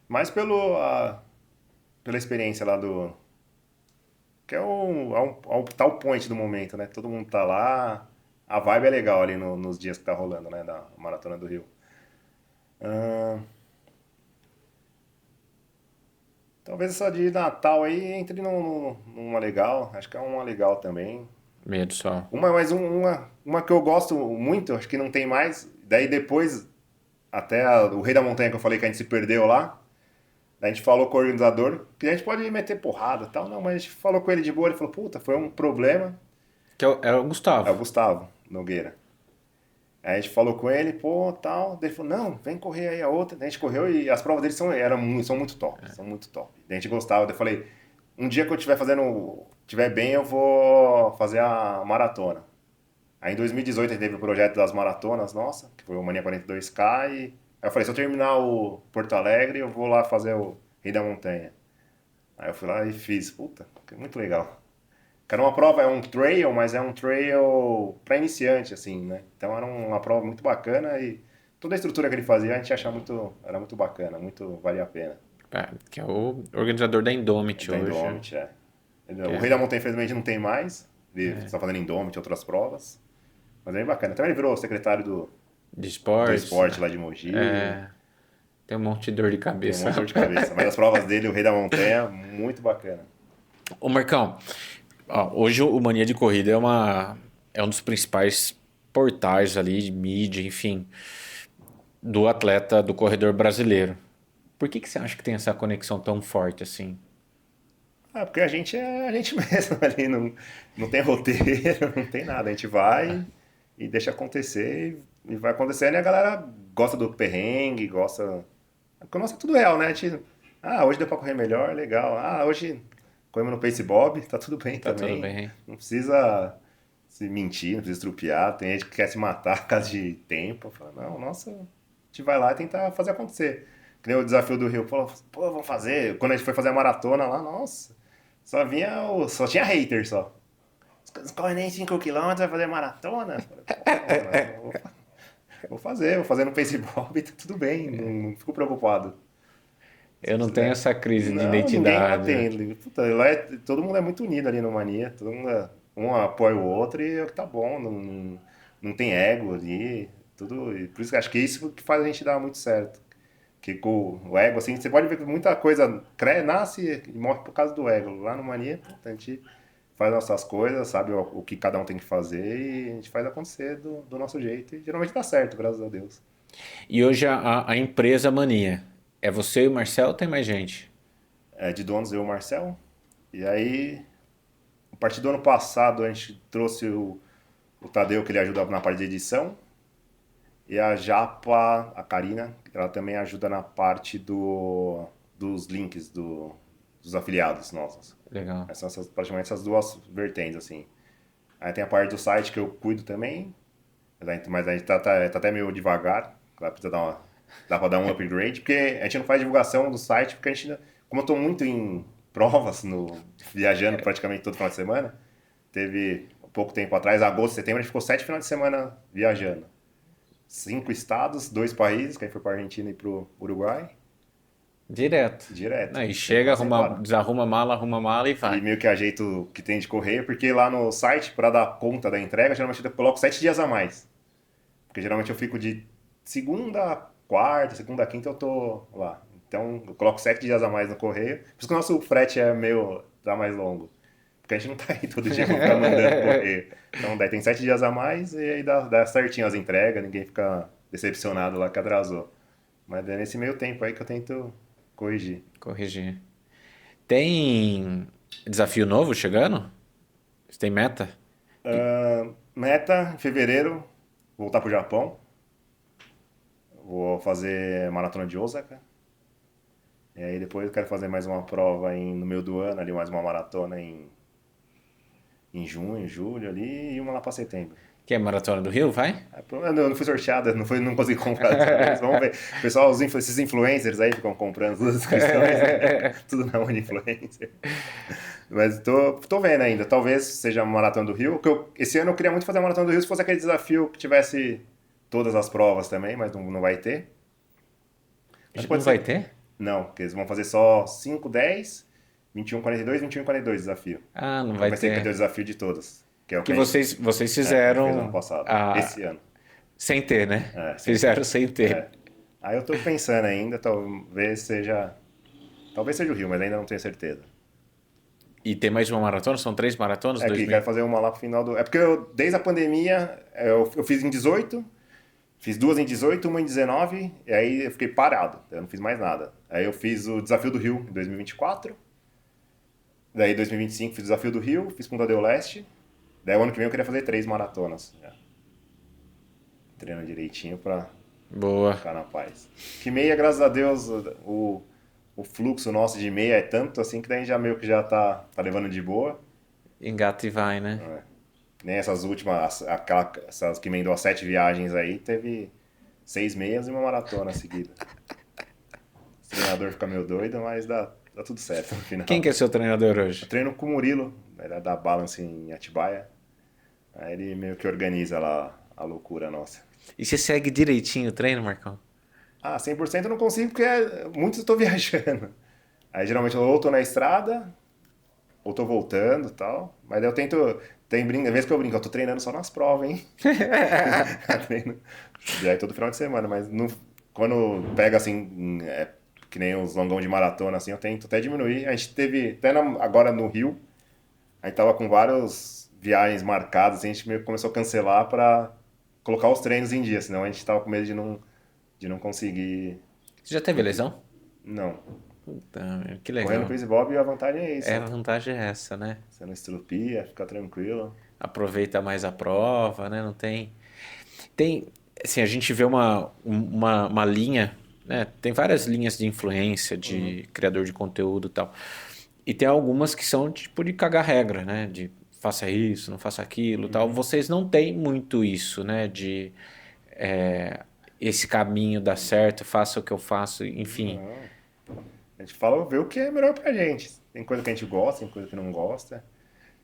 Mais pela experiência lá do. Que é o tal point do momento, né? Todo mundo tá lá. A vibe é legal ali nos dias que tá rolando, né? Da Maratona do Rio. Ahn, talvez essa de Natal aí entre numa legal. Acho que é uma legal também. Meia do sol. Uma que eu gosto muito, acho que não tem mais. Daí depois, até o Rei da Montanha que eu falei que a gente se perdeu lá. Daí a gente falou com o organizador, que a gente pode meter porrada e tal. Não, mas a gente falou com ele de boa. Ele falou, puta, foi um problema. Que é o É o Gustavo. Gustavo Nogueira. Aí a gente falou com ele, pô, tal. Daí ele falou, não, vem correr aí a outra. Daí a gente correu e as provas dele são muito top. São muito top. Daí a gente gostava. Daí eu falei, um dia que eu tiver bem, eu vou fazer a maratona. Aí em 2018 a gente teve o projeto das maratonas, nossa, que foi o Mania 42K. Aí eu falei, se eu terminar o Porto Alegre, eu vou lá fazer o Rei da Montanha. Aí eu fui lá e fiz, puta, que muito legal. Cara, uma prova é um trail, mas é um trail para iniciante, assim, né? Então era uma prova muito bacana e toda a estrutura que ele fazia a gente achava era muito bacana, muito valia a pena. É, que é o organizador da Indomit Da hoje. Indomit, é. Que O é, Rei da Montanha, infelizmente, não tem mais. Ele é, está fazendo Indomit e outras provas. Mas é bem bacana. Também ele virou secretário de do esportes. esporte lá de Mogi. É, tem um monte de dor de Tem um cabeça. monte de dor de cabeça. Mas as provas dele, o Rei da Montanha, muito bacana. Ô Marcão, ó, hoje o Mania de Corrida é um dos principais portais ali de mídia, enfim, do atleta, do corredor brasileiro. Por que você acha que tem essa conexão tão forte assim? Ah, porque a gente é a gente mesmo ali, não tem roteiro, não tem nada. A gente vai e deixa acontecer e vai acontecendo e a galera gosta do perrengue, gosta. Porque o nosso é tudo real, né? Hoje deu pra correr melhor, legal. Hoje corremos no Pace Bob, tá tudo bem Tá tudo também. bem? Não precisa se mentir, não precisa estrupiar. Tem gente que quer se matar por causa de tempo. Fala, não, nossa, a gente vai lá e tentar fazer acontecer. Que nem o desafio do Rio, pô, vamos fazer. Quando a gente foi fazer a maratona lá, nossa. Só tinha hater só. Não corre nem 5 km, vai fazer maratona? Falei, pô, mano, vou fazer no Facebook, tá tudo bem, não fico preocupado. Se Eu não tenho quiser. essa crise de Não, ninguém lá identidade, né? tem. Puta, lá todo mundo é muito unido ali no Mania, um apoia o outro e é o que tá bom, não tem ego ali, tudo. E por isso que acho que é isso que faz a gente dar muito certo. Que com o ego, assim, você pode ver que muita coisa nasce e morre por causa do ego. Lá no Mania, a gente faz nossas coisas, sabe o que cada um tem que fazer e a gente faz acontecer do nosso jeito. E geralmente dá certo, graças a Deus. E hoje a empresa Mania é você e o Marcel ou tem mais gente? É, de donos eu e o Marcel. E aí, a partir do ano passado, a gente trouxe o Tadeu, que ele ajuda na parte de edição. E a Japa, a Karina, ela também ajuda na parte dos links dos afiliados nossos. Legal. Praticamente essas duas vertentes, assim. Aí tem a parte do site que eu cuido também, mas a gente tá até meio devagar, precisa dá pra dar um upgrade, porque a gente não faz divulgação do site, porque a gente, como eu tô muito em provas, viajando praticamente todo final de semana, teve pouco tempo atrás, agosto, setembro, a gente ficou 7 finais de semana viajando. 5 estados, 2 países, que aí foi pra Argentina e pro Uruguai, Direto. direto. Aí Sem chega, parar, sem parar. arruma mala e E vai. meio que ajeito que tem de correio, porque lá no site, para dar conta da entrega, geralmente eu coloco 7 dias a mais. Porque geralmente eu fico de segunda a quarta, segunda a quinta eu tô lá. Então eu coloco 7 dias a mais no correio. Por isso que o nosso frete tá mais longo. Porque a gente não tá aí todo dia pra ficar mandando correr. Então daí tem 7 dias a mais e aí dá certinho as entregas, ninguém fica decepcionado lá que atrasou. Mas é nesse meio tempo aí que eu tento corrigir. Corrigir. Tem desafio novo chegando? Você tem meta? Meta, em fevereiro, voltar pro Japão. Vou fazer maratona de Osaka. E aí depois eu quero fazer mais uma prova no meio do ano, ali mais uma maratona em junho, julho ali, e uma lá pra setembro. Que é Maratona do Rio, vai? Eu não fui sorteada, não consegui comprar dessa vez. Vamos ver. O pessoal, esses influencers aí ficam comprando todas as inscrições, né? Tudo na One Influencer. Mas tô vendo ainda. Talvez seja a Maratona do Rio. Esse ano eu queria muito fazer a Maratona do Rio se fosse aquele desafio que tivesse todas as provas também, mas não vai ter. Mas Não pode vai ser. ter? Não, porque eles vão fazer só 5, 10, 21, 42, 21 e 42 desafio. Ah, não Não vai vai ser que vai ter o ter. desafio de todas. Que é o Que que a gente, vocês a gente fez ano fizeram passado. Esse ano. sem ter, né? Sem Fizeram ter. sem ter. Aí eu tô pensando ainda, talvez seja o Rio, mas ainda não tenho certeza. E tem mais uma maratona? São 3 maratonas? É que quero fazer uma lá pro final do... É porque desde a pandemia, eu fiz em 18, fiz 2 em 18, uma em 19, e aí eu fiquei parado, eu não fiz mais nada. Aí eu fiz o Desafio do Rio em 2024, daí em 2025 fiz o Desafio do Rio, fiz Punta del Leste, daí o ano que vem eu queria fazer 3 maratonas. Treino direitinho pra Boa. ficar na paz. Que meia, graças a Deus, o fluxo nosso de meia é tanto assim que daí já meio que já tá levando de boa. Engata e vai, né? Nem essas últimas, essas que emendou as 7 viagens aí, teve 6 meias e uma maratona seguida. O treinador fica meio doido, mas dá tudo certo no final. Quem que é seu treinador Eu hoje? treino com o Murilo, ele é da Balance em Atibaia. Aí ele meio que organiza lá a loucura nossa. E você segue direitinho o treino, Marcão? 100% eu não consigo porque muitos eu tô viajando. Aí geralmente eu ou tô na estrada, ou tô voltando e tal. Mas daí eu tento. Tem vez que eu brinco, eu tô treinando só nas provas, hein? Treino. E aí todo final de semana, mas quando pega assim, que nem os longão de maratona, assim, eu tento até diminuir. A gente teve, até agora no Rio, a gente tava com várias viagens marcadas, assim, a gente meio que começou a cancelar pra colocar os treinos em dia, senão a gente tava com medo de não conseguir. Você já teve lesão? Não. Puta, meu, que Correndo legal. com Easy Bob, a vantagem é isso. É, a vantagem é essa, né? Você não estrupia, fica tranquilo. Aproveita mais a prova, né? Não tem. Tem. Assim, a gente vê uma linha, né? Tem várias linhas de influência, de criador de conteúdo e tal. E tem algumas que são tipo de cagar regra, né? De faça isso, não faça aquilo e tal. Vocês não têm muito isso, né? De esse caminho dá certo, faça o que eu faço, enfim. Não. A gente fala, vê o que é melhor pra gente. Tem coisa que a gente gosta, tem coisa que não gosta.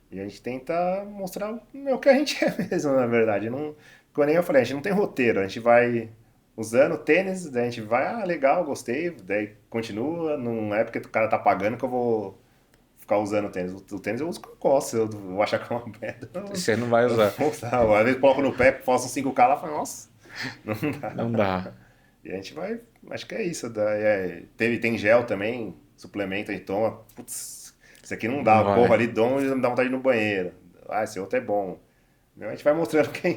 E a gente tenta mostrar o que a gente é mesmo, na verdade. Não, como nem eu falei, a gente não tem roteiro. A gente vai usando tênis, daí a gente vai, legal, gostei. Daí continua. Não é porque o cara tá pagando que eu vou ficar usando o tênis. O tênis eu uso porque eu gosto. Eu vou achar que é uma merda. Você não vai Eu usar. vou usar. Às vezes eu coloco no pé, faço um 5K lá e falo, nossa, não dá. Não dá. E a gente vai, acho que é isso. Tem gel também, suplemento, a gente toma. Putz, isso aqui não dá, Não eu vai. corro ali, dou, me dá vontade de ir no banheiro. Esse outro é bom. A gente vai mostrando o que a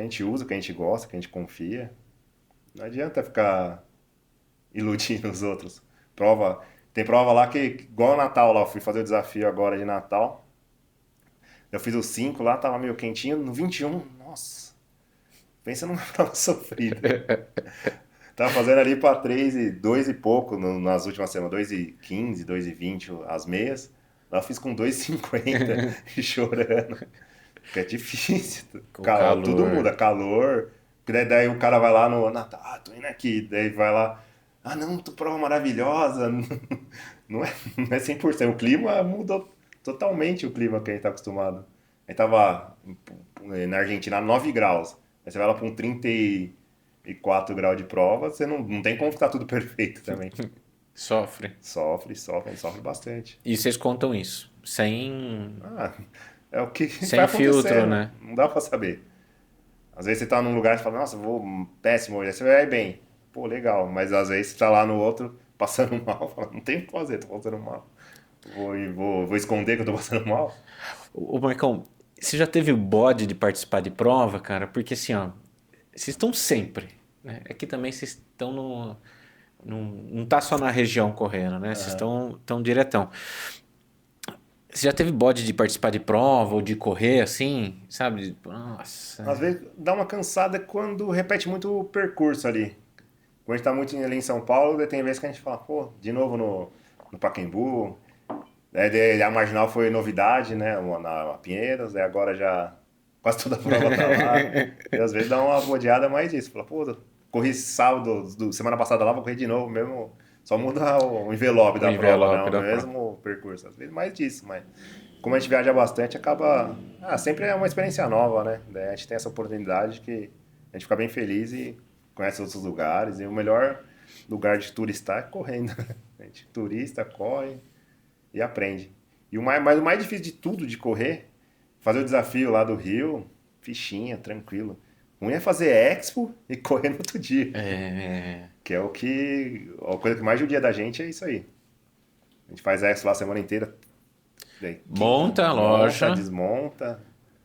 gente usa, o que a gente gosta, o que a gente confia. Não adianta ficar iludindo os outros. Tem prova lá que, igual o Natal lá, eu fui fazer o desafio agora de Natal. Eu fiz os 5 lá, tava meio quentinho. No 21, nossa, pensa numa prova sofrida. Tava fazendo ali pra 3 e 2 e pouco nas últimas semanas, 2 e 15, 2 e 20 as meias. Lá eu fiz com 2,50 e chorando. Porque é difícil. Com calor. Tudo muda, calor. Daí o cara vai lá no Natal, tô indo aqui. Daí vai lá, não, tu prova maravilhosa. Não é 100%. O clima mudou totalmente o clima que a gente tá acostumado. A gente tava na Argentina a 9 graus. Aí você vai lá pra um 34 graus de prova, você não tem como ficar tudo perfeito também. Sofre. Sofre bastante. E vocês contam isso? Sem. É o que Sem vai filtro, acontecendo. né? Não dá pra saber. Às vezes você tá num lugar e fala, nossa, vou péssimo hoje. Aí você vai bem. Pô, legal. Mas às vezes você tá lá no outro, passando mal. Fala, não tem o que fazer, tô passando mal. Vou esconder que eu tô passando mal? Ô, Marcão, você já teve o bode de participar de prova, cara? Porque assim, ó, vocês estão sempre, né? Aqui também vocês estão no. Não tá só na região correndo, né? Vocês Aham. estão diretão. Você já teve bode de participar de prova ou de correr assim, sabe? Nossa. Às vezes dá uma cansada quando repete muito o percurso ali. Quando a gente tá muito ali em São Paulo, daí tem vezes que a gente fala, pô, de novo no Pacaembu. A Marginal foi novidade, né? Na Pinheiros, agora já quase toda a prova tá lá. E às vezes dá uma bodeada mais disso. Fala, pô, corri sábado, semana passada lá, vou correr de novo, mesmo. Só muda o envelope O da prova, envelope não, da no prova. mesmo percurso. Às vezes mais disso, mas como a gente viaja bastante, acaba. Sempre é uma experiência nova, né? Daí a gente tem essa oportunidade que a gente fica bem feliz e conhece outros lugares. E o melhor lugar de turistar é correndo. A gente turista, corre e aprende. Mas o mais difícil de tudo de correr, fazer o desafio lá do Rio, fichinha, tranquilo. Um é fazer expo e correr no outro dia. É, Que é a coisa que mais judia da gente é isso aí. A gente faz expo lá a semana inteira. Daí, monta a monta, loja, desmonta,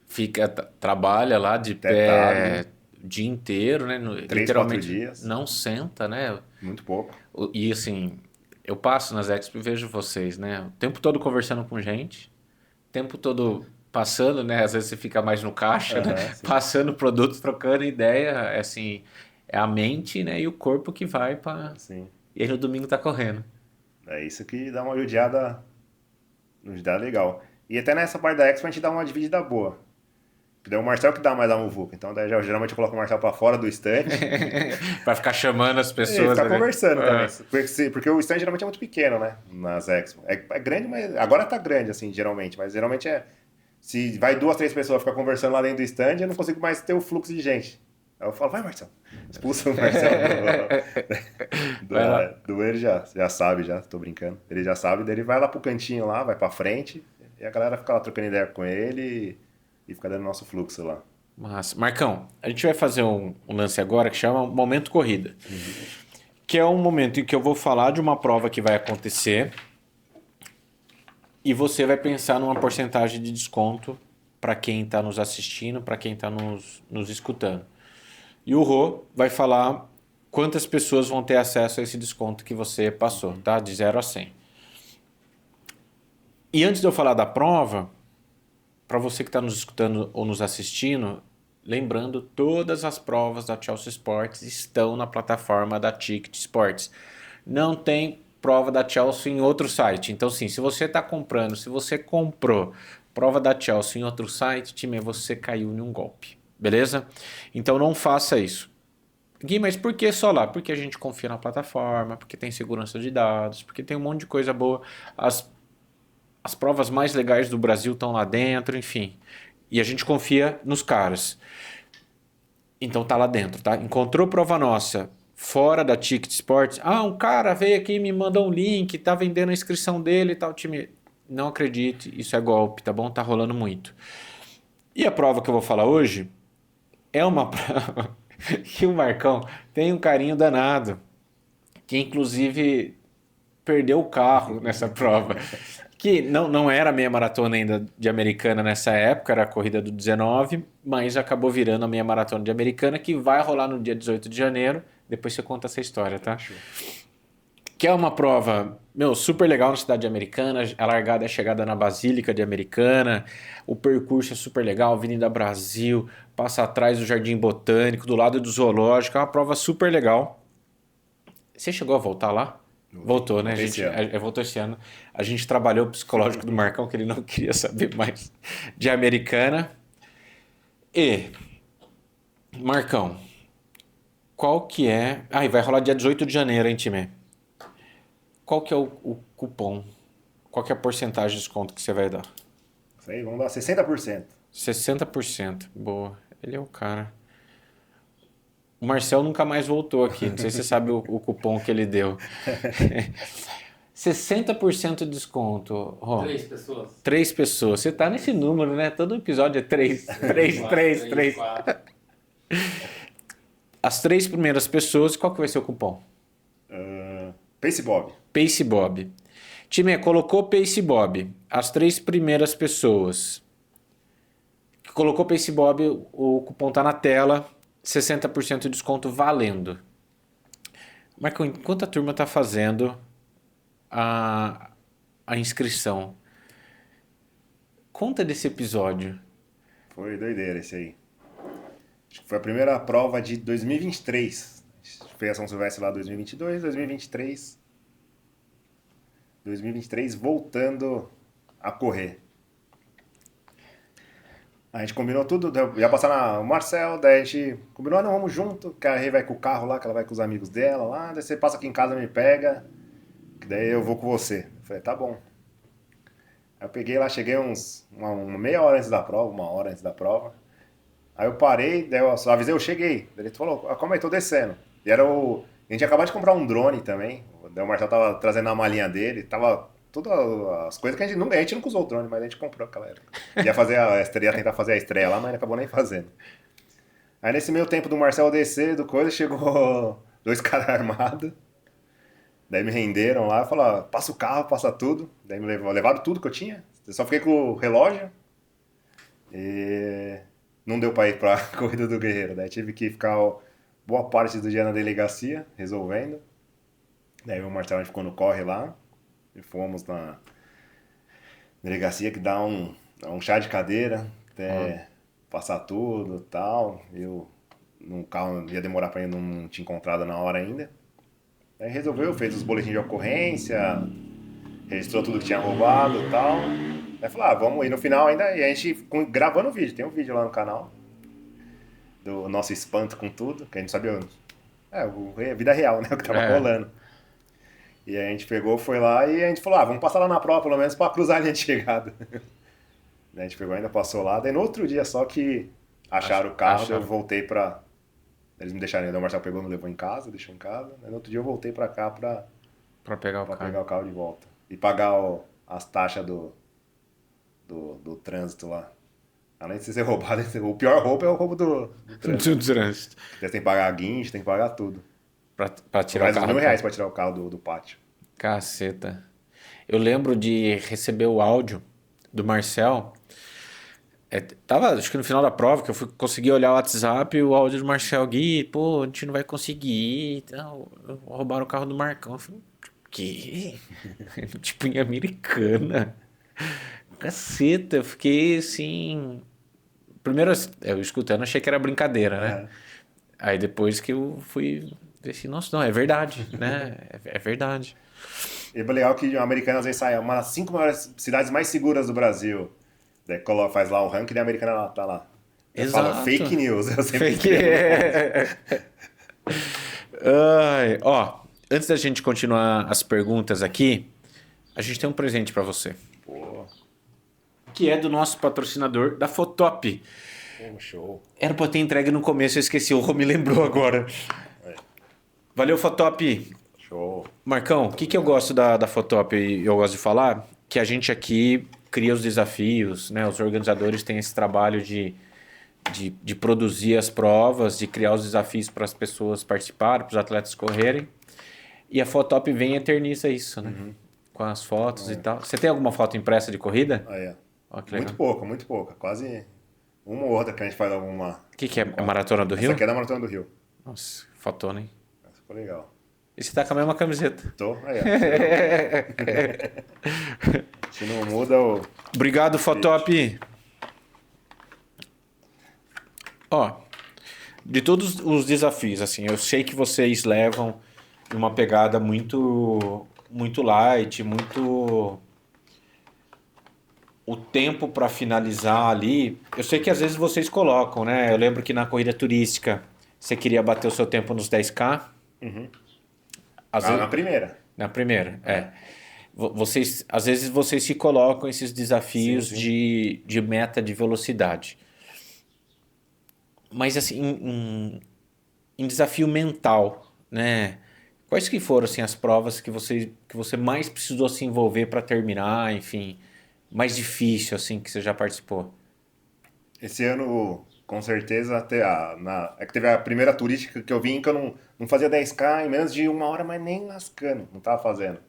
fica, trabalha lá de até tarde, pé o dia inteiro, né? 3, 4 Literalmente dias, não senta, né? muito pouco. E assim, eu passo nas Expo e vejo vocês, né? O tempo todo conversando com gente, o tempo todo passando, né? Às vezes você fica mais no caixa, né? Aham, sim, Passando produtos, trocando ideia, é assim, é a mente, né? E o corpo que vai para. sim. E aí no domingo tá correndo. É isso que dá uma judiada legal. E até nessa parte da expo a gente dá uma dividida boa. Daí o Marcel que dá mais a muvuca. Então, daí, geralmente eu coloco o Marcel pra fora do stand Para ficar chamando as e pessoas ficar ali. conversando também. Ah, Porque o stand geralmente é muito pequeno, né? Nas expos. É grande, mas agora tá grande, assim, geralmente. Mas geralmente é. Se vai 2, 3 pessoas ficar conversando lá dentro do stand, eu não consigo mais ter o fluxo de gente. Aí eu falo, vai, Marcel. Expulsa o Marcel vai lá. ele já sabe, já, tô brincando. Ele já sabe, daí ele vai lá pro cantinho lá, vai pra frente, e a galera fica lá trocando ideia com ele e fica dando nosso fluxo lá. Mas, Marcão, a gente vai fazer um lance agora que chama Momento Corrida. Que é um momento em que eu vou falar de uma prova que vai acontecer e você vai pensar numa porcentagem de desconto para quem está nos assistindo, para quem está nos escutando. E o Rô vai falar quantas pessoas vão ter acesso a esse desconto que você passou, tá? De 0 a 100. E antes de eu falar da prova, para você que está nos escutando ou nos assistindo, lembrando, todas as provas da Chelsea Sports estão na plataforma da Ticket Sports. Não tem prova da Chelsea em outro site. Então, sim, se você está comprando, se você comprou prova da Chelsea em outro site, time, você caiu em um golpe. Beleza? Então não faça isso. Gui, mas por que só lá? Porque a gente confia na plataforma, porque tem segurança de dados, porque tem um monte de coisa boa. As provas mais legais do Brasil estão lá dentro, enfim. E a gente confia nos caras. Então tá lá dentro, tá? Encontrou prova nossa fora da Ticket Sports. Ah, um cara veio aqui e me mandou um link, tá vendendo a inscrição dele e tal. Time, não acredite, isso é golpe, tá bom? Tá rolando muito. E a prova que eu vou falar hoje é uma prova que o Marcão tem um carinho danado. Que inclusive perdeu o carro nessa prova. Que não era meia maratona ainda de Americana nessa época, era a corrida do 19, mas acabou virando a meia maratona de Americana, que vai rolar no dia 18 de janeiro. Depois você conta essa história, tá? Que é uma prova, meu, super legal na cidade de Americana. A largada é a chegada na Basílica de Americana. O percurso é super legal, Avenida Brasil, passa atrás do Jardim Botânico, do lado do Zoológico. É uma prova super legal. Você chegou a voltar lá? Voltou, né? A Voltei esse gente ano. voltou esse ano. A gente trabalhou o psicológico do Marcão, que ele não queria saber mais de Americana. E, Marcão, qual que é... Ah, e vai rolar dia 18 de janeiro, hein, time? Qual que é o cupom? Qual que é a porcentagem de desconto que você vai dar? Isso aí, vamos dar 60%. 60%. Boa. Ele é o cara. O Marcel nunca mais voltou aqui. Não sei se você sabe o cupom que ele deu. 60% de desconto. Ó, 3 pessoas. 3 pessoas. Você tá nesse número, né? Todo episódio é 3. 3, 3, 3. 4. As 3 primeiras pessoas, qual que vai ser o cupom? Pace Bob. Pace Bob. Time, colocou Pace Bob. As 3 primeiras pessoas que colocou Pace Bob, o cupom tá na tela. 60% de desconto valendo. Marcão, enquanto a turma tá fazendo a inscrição, conta desse episódio. Foi doideira esse aí. Acho que foi a primeira prova de 2023. A gente fez a São Silvestre lá 2022, 2023. 2023 voltando a correr. A gente combinou tudo, ia passar na Marcel, daí a gente combinou, não, vamos junto, que a Rê vai com o carro lá, que ela vai com os amigos dela lá, daí você passa aqui em casa, me pega, que daí eu vou com você. Eu falei, tá bom. Aí eu peguei lá, cheguei uma meia hora antes da prova, 1 hora antes da prova. Aí eu parei, daí eu só avisei, eu cheguei. Daí ele falou, calma aí, tô descendo. E era o... A gente acabou de comprar um drone também. Daí o Marcel tava trazendo a malinha dele, tava todas as coisas que a gente nunca usou o drone, mas a gente comprou aquela época. Ia fazer a estreia, ia tentar fazer a estreia lá, mas ele acabou nem fazendo. Aí nesse meio tempo do Marcel descer, do coisa, chegou 2 caras armados. Daí me renderam lá, falaram, passa o carro, passa tudo. Daí me levaram tudo que eu tinha. Eu só fiquei com o relógio. E não deu pra ir pra Corrida do Guerreiro. Daí tive que ficar boa parte do dia na delegacia, resolvendo. Daí o Marcelo ficou no corre lá. E fomos na delegacia que dá um chá de cadeira até passar tudo e tal. Eu no carro ia demorar pra ir, não tinha encontrado na hora ainda. Aí resolveu, fez os boletins de ocorrência, registrou tudo que tinha roubado e tal. Aí falou, vamos ir no final ainda. E a gente gravando o vídeo, tem um vídeo lá no canal. Do nosso espanto com tudo, que a gente sabia. A vida real, né? O que tava rolando. E a gente pegou, foi lá e a gente falou, vamos passar lá na prova, pelo menos pra cruzar a linha de chegada. Daí a gente pegou, ainda passou lá. Daí no outro dia só que acharam o carro, eu voltei pra... Eles me deixaram, o Marcelo pegou, me levou em casa, deixou em casa. Aí no outro dia eu voltei pra cá pra pegar pegar o carro de volta. E pagar as taxas do trânsito lá. Além de ser roubado, o pior roubo é o roubo do trânsito. Você tem que pagar a guincho, tem que pagar tudo. Pra tirar o carro. R$1.000 pra tirar o carro do pátio. Caceta. Eu lembro de receber o áudio do Marcel. Tava, acho que no final da prova, que eu consegui olhar o WhatsApp e o áudio do Marcel, Gui, pô, a gente não vai conseguir. Então, roubaram o carro do Marcão. Eu falei, que? Tipo, em Americana. Caceta, eu fiquei assim. Primeiro, eu escutando, achei que era brincadeira, né? Aí depois que eu fui ver assim, nossa, não, é verdade, né? É verdade. E é legal que a Americana às vezes sai uma das 5 maiores cidades mais seguras do Brasil. Daí faz lá o ranking e a Americana tá lá. Exato. Fala fake news, eu sempre Antes da gente continuar as perguntas aqui, a gente tem um presente pra você. Pô. Que é do nosso patrocinador, da Fotop. Show. Era pra ter entregue no começo, eu esqueci, o Rô me lembrou agora. Valeu, Fotop. Show. Marcão, o que eu gosto da Fotop e eu gosto de falar? Que a gente aqui cria os desafios, né? Os organizadores têm esse trabalho de produzir as provas, de criar os desafios para as pessoas participarem, para os atletas correrem. E a Fotop vem e eterniza isso, né? Com as fotos e tal. Você tem alguma foto impressa de corrida? Muito pouca. Quase uma ou outra que a gente faz alguma... O que é? A Maratona do Rio? Essa aqui é da Maratona do Rio. Nossa, fotona, hein? Essa ficou legal. E você tá com a mesma camiseta. Tô, aí, ó. Se não muda o... Obrigado, Fotop. Ó, de todos os desafios, assim, eu sei que vocês levam uma pegada muito light, muito... O tempo para finalizar ali, eu sei que às vezes vocês colocam, né? Eu lembro que na corrida turística você queria bater o seu tempo nos 10K. Na primeira. Na primeira, às vezes vocês se colocam esses desafios sim. De meta de velocidade. Mas assim, em desafio mental, né? Quais que foram assim, as provas que você mais precisou se envolver para terminar, enfim, mais difícil assim que você já participou? Esse ano, com certeza, é que teve a primeira turística que eu vim que eu não fazia 10K em menos de 1 hora, mas nem lascando, não tava fazendo.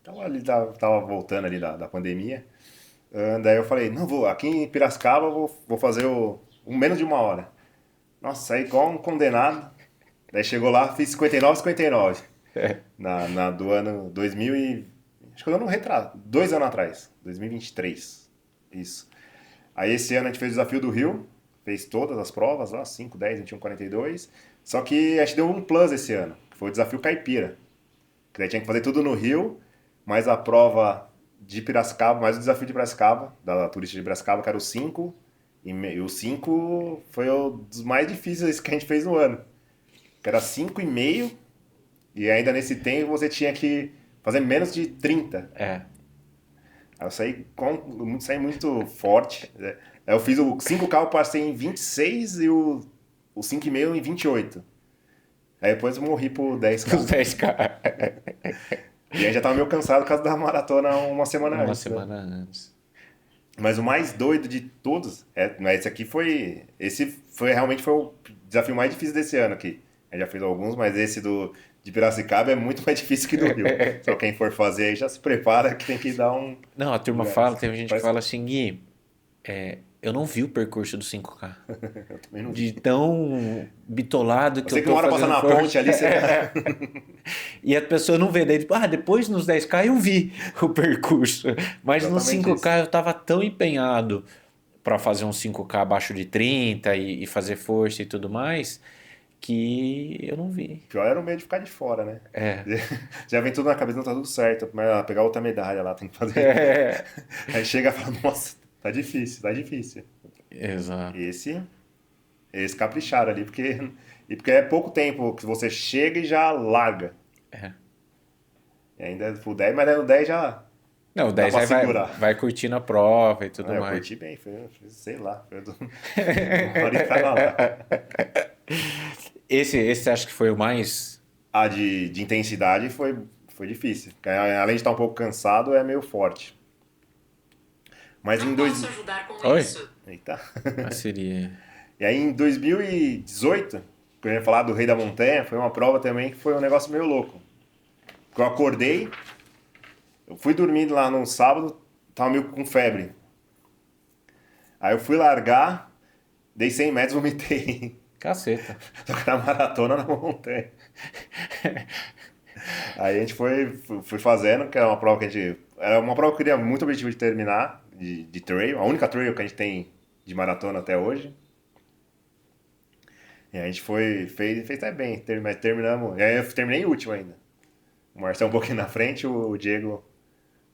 Então ali tava voltando ali da pandemia. Daí eu falei, não, vou aqui em Piracicaba, vou fazer o menos de uma hora. Nossa, saí igual um condenado. Daí chegou lá, fiz 59,59 do ano 2000 e... Acho que eu não retrato, 2 anos atrás, 2023. Isso. Aí esse ano a gente fez o desafio do Rio, fez todas as provas lá, 5, 10, 21, 42. Só que a gente deu um plus esse ano, que foi o desafio Caipira. Que daí tinha que fazer tudo no Rio, mais a prova de Piracicaba, mais o desafio de Piracicaba, da turista de Piracicaba, que era o 5. E o 5 foi um dos mais difíceis que a gente fez no ano. Que era 5,5. E ainda nesse tempo você tinha que fazer menos de 30. É. Aí eu saí muito forte. Né? Aí eu fiz o 5K, eu passei em 26 e o 5,5 em 28. Aí depois eu morri por 10K. Os 10K. E aí já tava meio cansado por causa da maratona uma semana Uma antes. semana Né? antes. Mas o mais doido de todos, esse foi realmente foi o desafio mais difícil desse ano aqui. A gente já fez alguns, mas esse de Piracicaba é muito mais difícil que do Rio. Só quem for fazer aí já se prepara que tem que dar um Não, a turma gás. fala, tem gente que fala assim, Gui, eu não vi o percurso do 5K. Eu também não vi. De tão bitolado que Eu sei eu que tô uma hora passar fazendo na força. ponte ali, você tá... E a pessoa não vê, daí tipo, depois nos 10K eu vi o percurso. Mas no Exatamente 5K isso. eu tava tão empenhado para fazer um 5K abaixo de 30 e fazer força e tudo mais, que eu não vi. Pior era o medo de ficar de fora, né? É. Já vem tudo na cabeça, não tá tudo certo. Mas pegar outra medalha lá, tem que fazer. É. Aí chega e fala, nossa, tá difícil, tá difícil. Exato. Eles capricharam ali, porque é pouco tempo que você chega e já larga. É. E ainda pro 10, mas aí no 10 já Não, o dá 10 pra aí vai, segurar. vai curtindo a prova e tudo Eu mais. curti bem, sei lá, uma hora e tava lá. Esse acho que foi o mais. A de intensidade foi difícil. Porque, além de estar um pouco cansado, é meio forte. Mas Não em posso ajudar com Oi? isso. Eita. Ah, seria. E aí em 2018, que eu ia falar do Rei da Montanha, foi uma prova também que foi um negócio meio louco. Porque eu acordei, eu fui dormindo lá no sábado, tava meio com febre. Aí eu fui largar, dei 100 metros, vomitei. Caceta. Só que na maratona na montanha. Aí a gente foi fazendo, que era uma prova que a gente. Era uma prova que eu queria muito objetivo de terminar, de trail, a única trail que a gente tem de maratona até hoje. E a gente fez até bem, mas terminamos. E aí eu terminei em último ainda. O Marcelo um pouquinho na frente, o Diego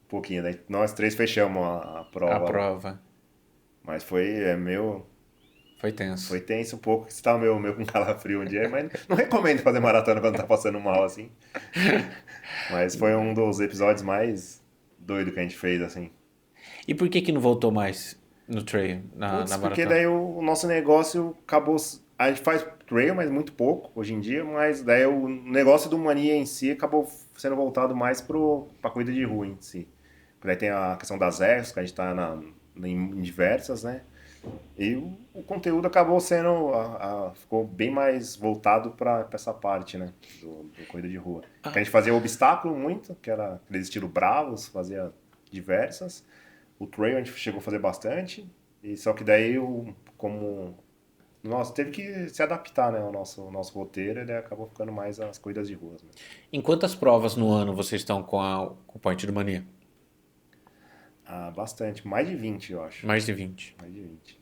um pouquinho. Daí nós três fechamos a A prova. prova. Mas Foi tenso. foi tenso um pouco, que você tava meio com calafrio um dia, mas não recomendo fazer maratona quando tá passando mal assim. Mas foi um dos episódios mais doidos que a gente fez, assim. E por que não voltou mais no trail, na Putz, porque maratona? daí o nosso negócio acabou. A gente faz trail, mas muito pouco hoje em dia, mas daí o negócio do Mania em si acabou sendo voltado mais pra corrida de rua em si. Daí tem a questão das extras, que a gente tá em diversas, né? E o conteúdo acabou sendo. Ficou bem mais voltado para essa parte, né? Do corrida de rua. Que a gente fazia obstáculo muito, que era aquele estilo bravos, fazia diversas. O trail a gente chegou a fazer bastante. E só que daí, como. Nossa, teve que se adaptar, né? O nosso roteiro, ele acabou ficando mais as corridas de ruas. Né? Em quantas provas no ano vocês estão com o Point do Mania? Bastante. Mais de 20, eu acho. Mais de 20. Mais de 20.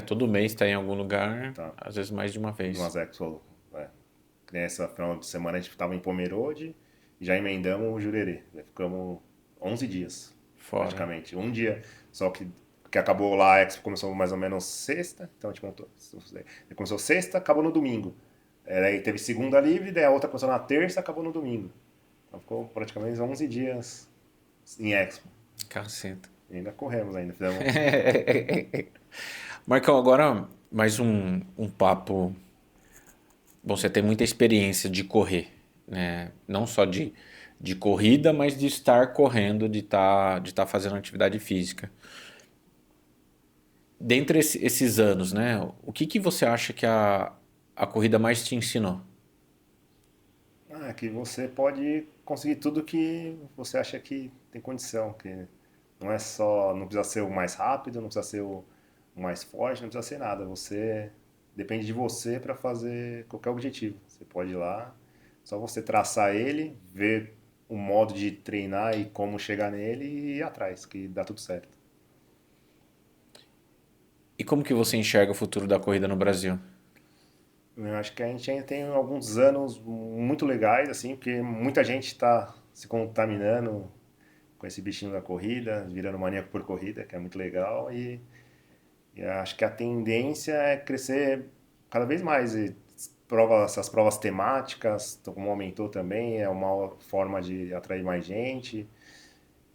Todo mês tá em algum lugar, Tá. às vezes mais de uma vez. Umas Expo, nessa final de semana a gente estava em Pomerode e já emendamos o Jurerê. Já ficamos 11 dias, Fora. praticamente. Um dia, só que acabou lá, a Expo começou mais ou menos sexta, então a gente montou. Começou sexta, acabou no domingo. Aí teve segunda livre, daí a outra começou na terça, acabou no domingo. Então ficou praticamente 11 dias em Expo. Caceta. E ainda corremos ainda, fizemos... Marcão, agora mais um papo. Bom, você tem muita experiência de correr, né? Não só de corrida, mas de estar correndo, de estar fazendo atividade física. Dentre esses anos, né? O que você acha que a corrida mais te ensinou? É que você pode conseguir tudo que você acha que tem condição, que não é só, não precisa ser o mais rápido, não precisa ser o mais forte, não precisa ser nada. Você depende de você para fazer qualquer objetivo. Você pode ir lá, só você traçar ele, ver o modo de treinar e como chegar nele e ir atrás, que dá tudo certo. E como que você enxerga o futuro da corrida no Brasil? Eu acho que a gente ainda tem alguns anos muito legais, assim, porque muita gente está se contaminando com esse bichinho da corrida, virando maníaco por corrida, que é muito legal, e acho que a tendência é crescer cada vez mais. E essas provas temáticas, como aumentou também, é uma forma de atrair mais gente,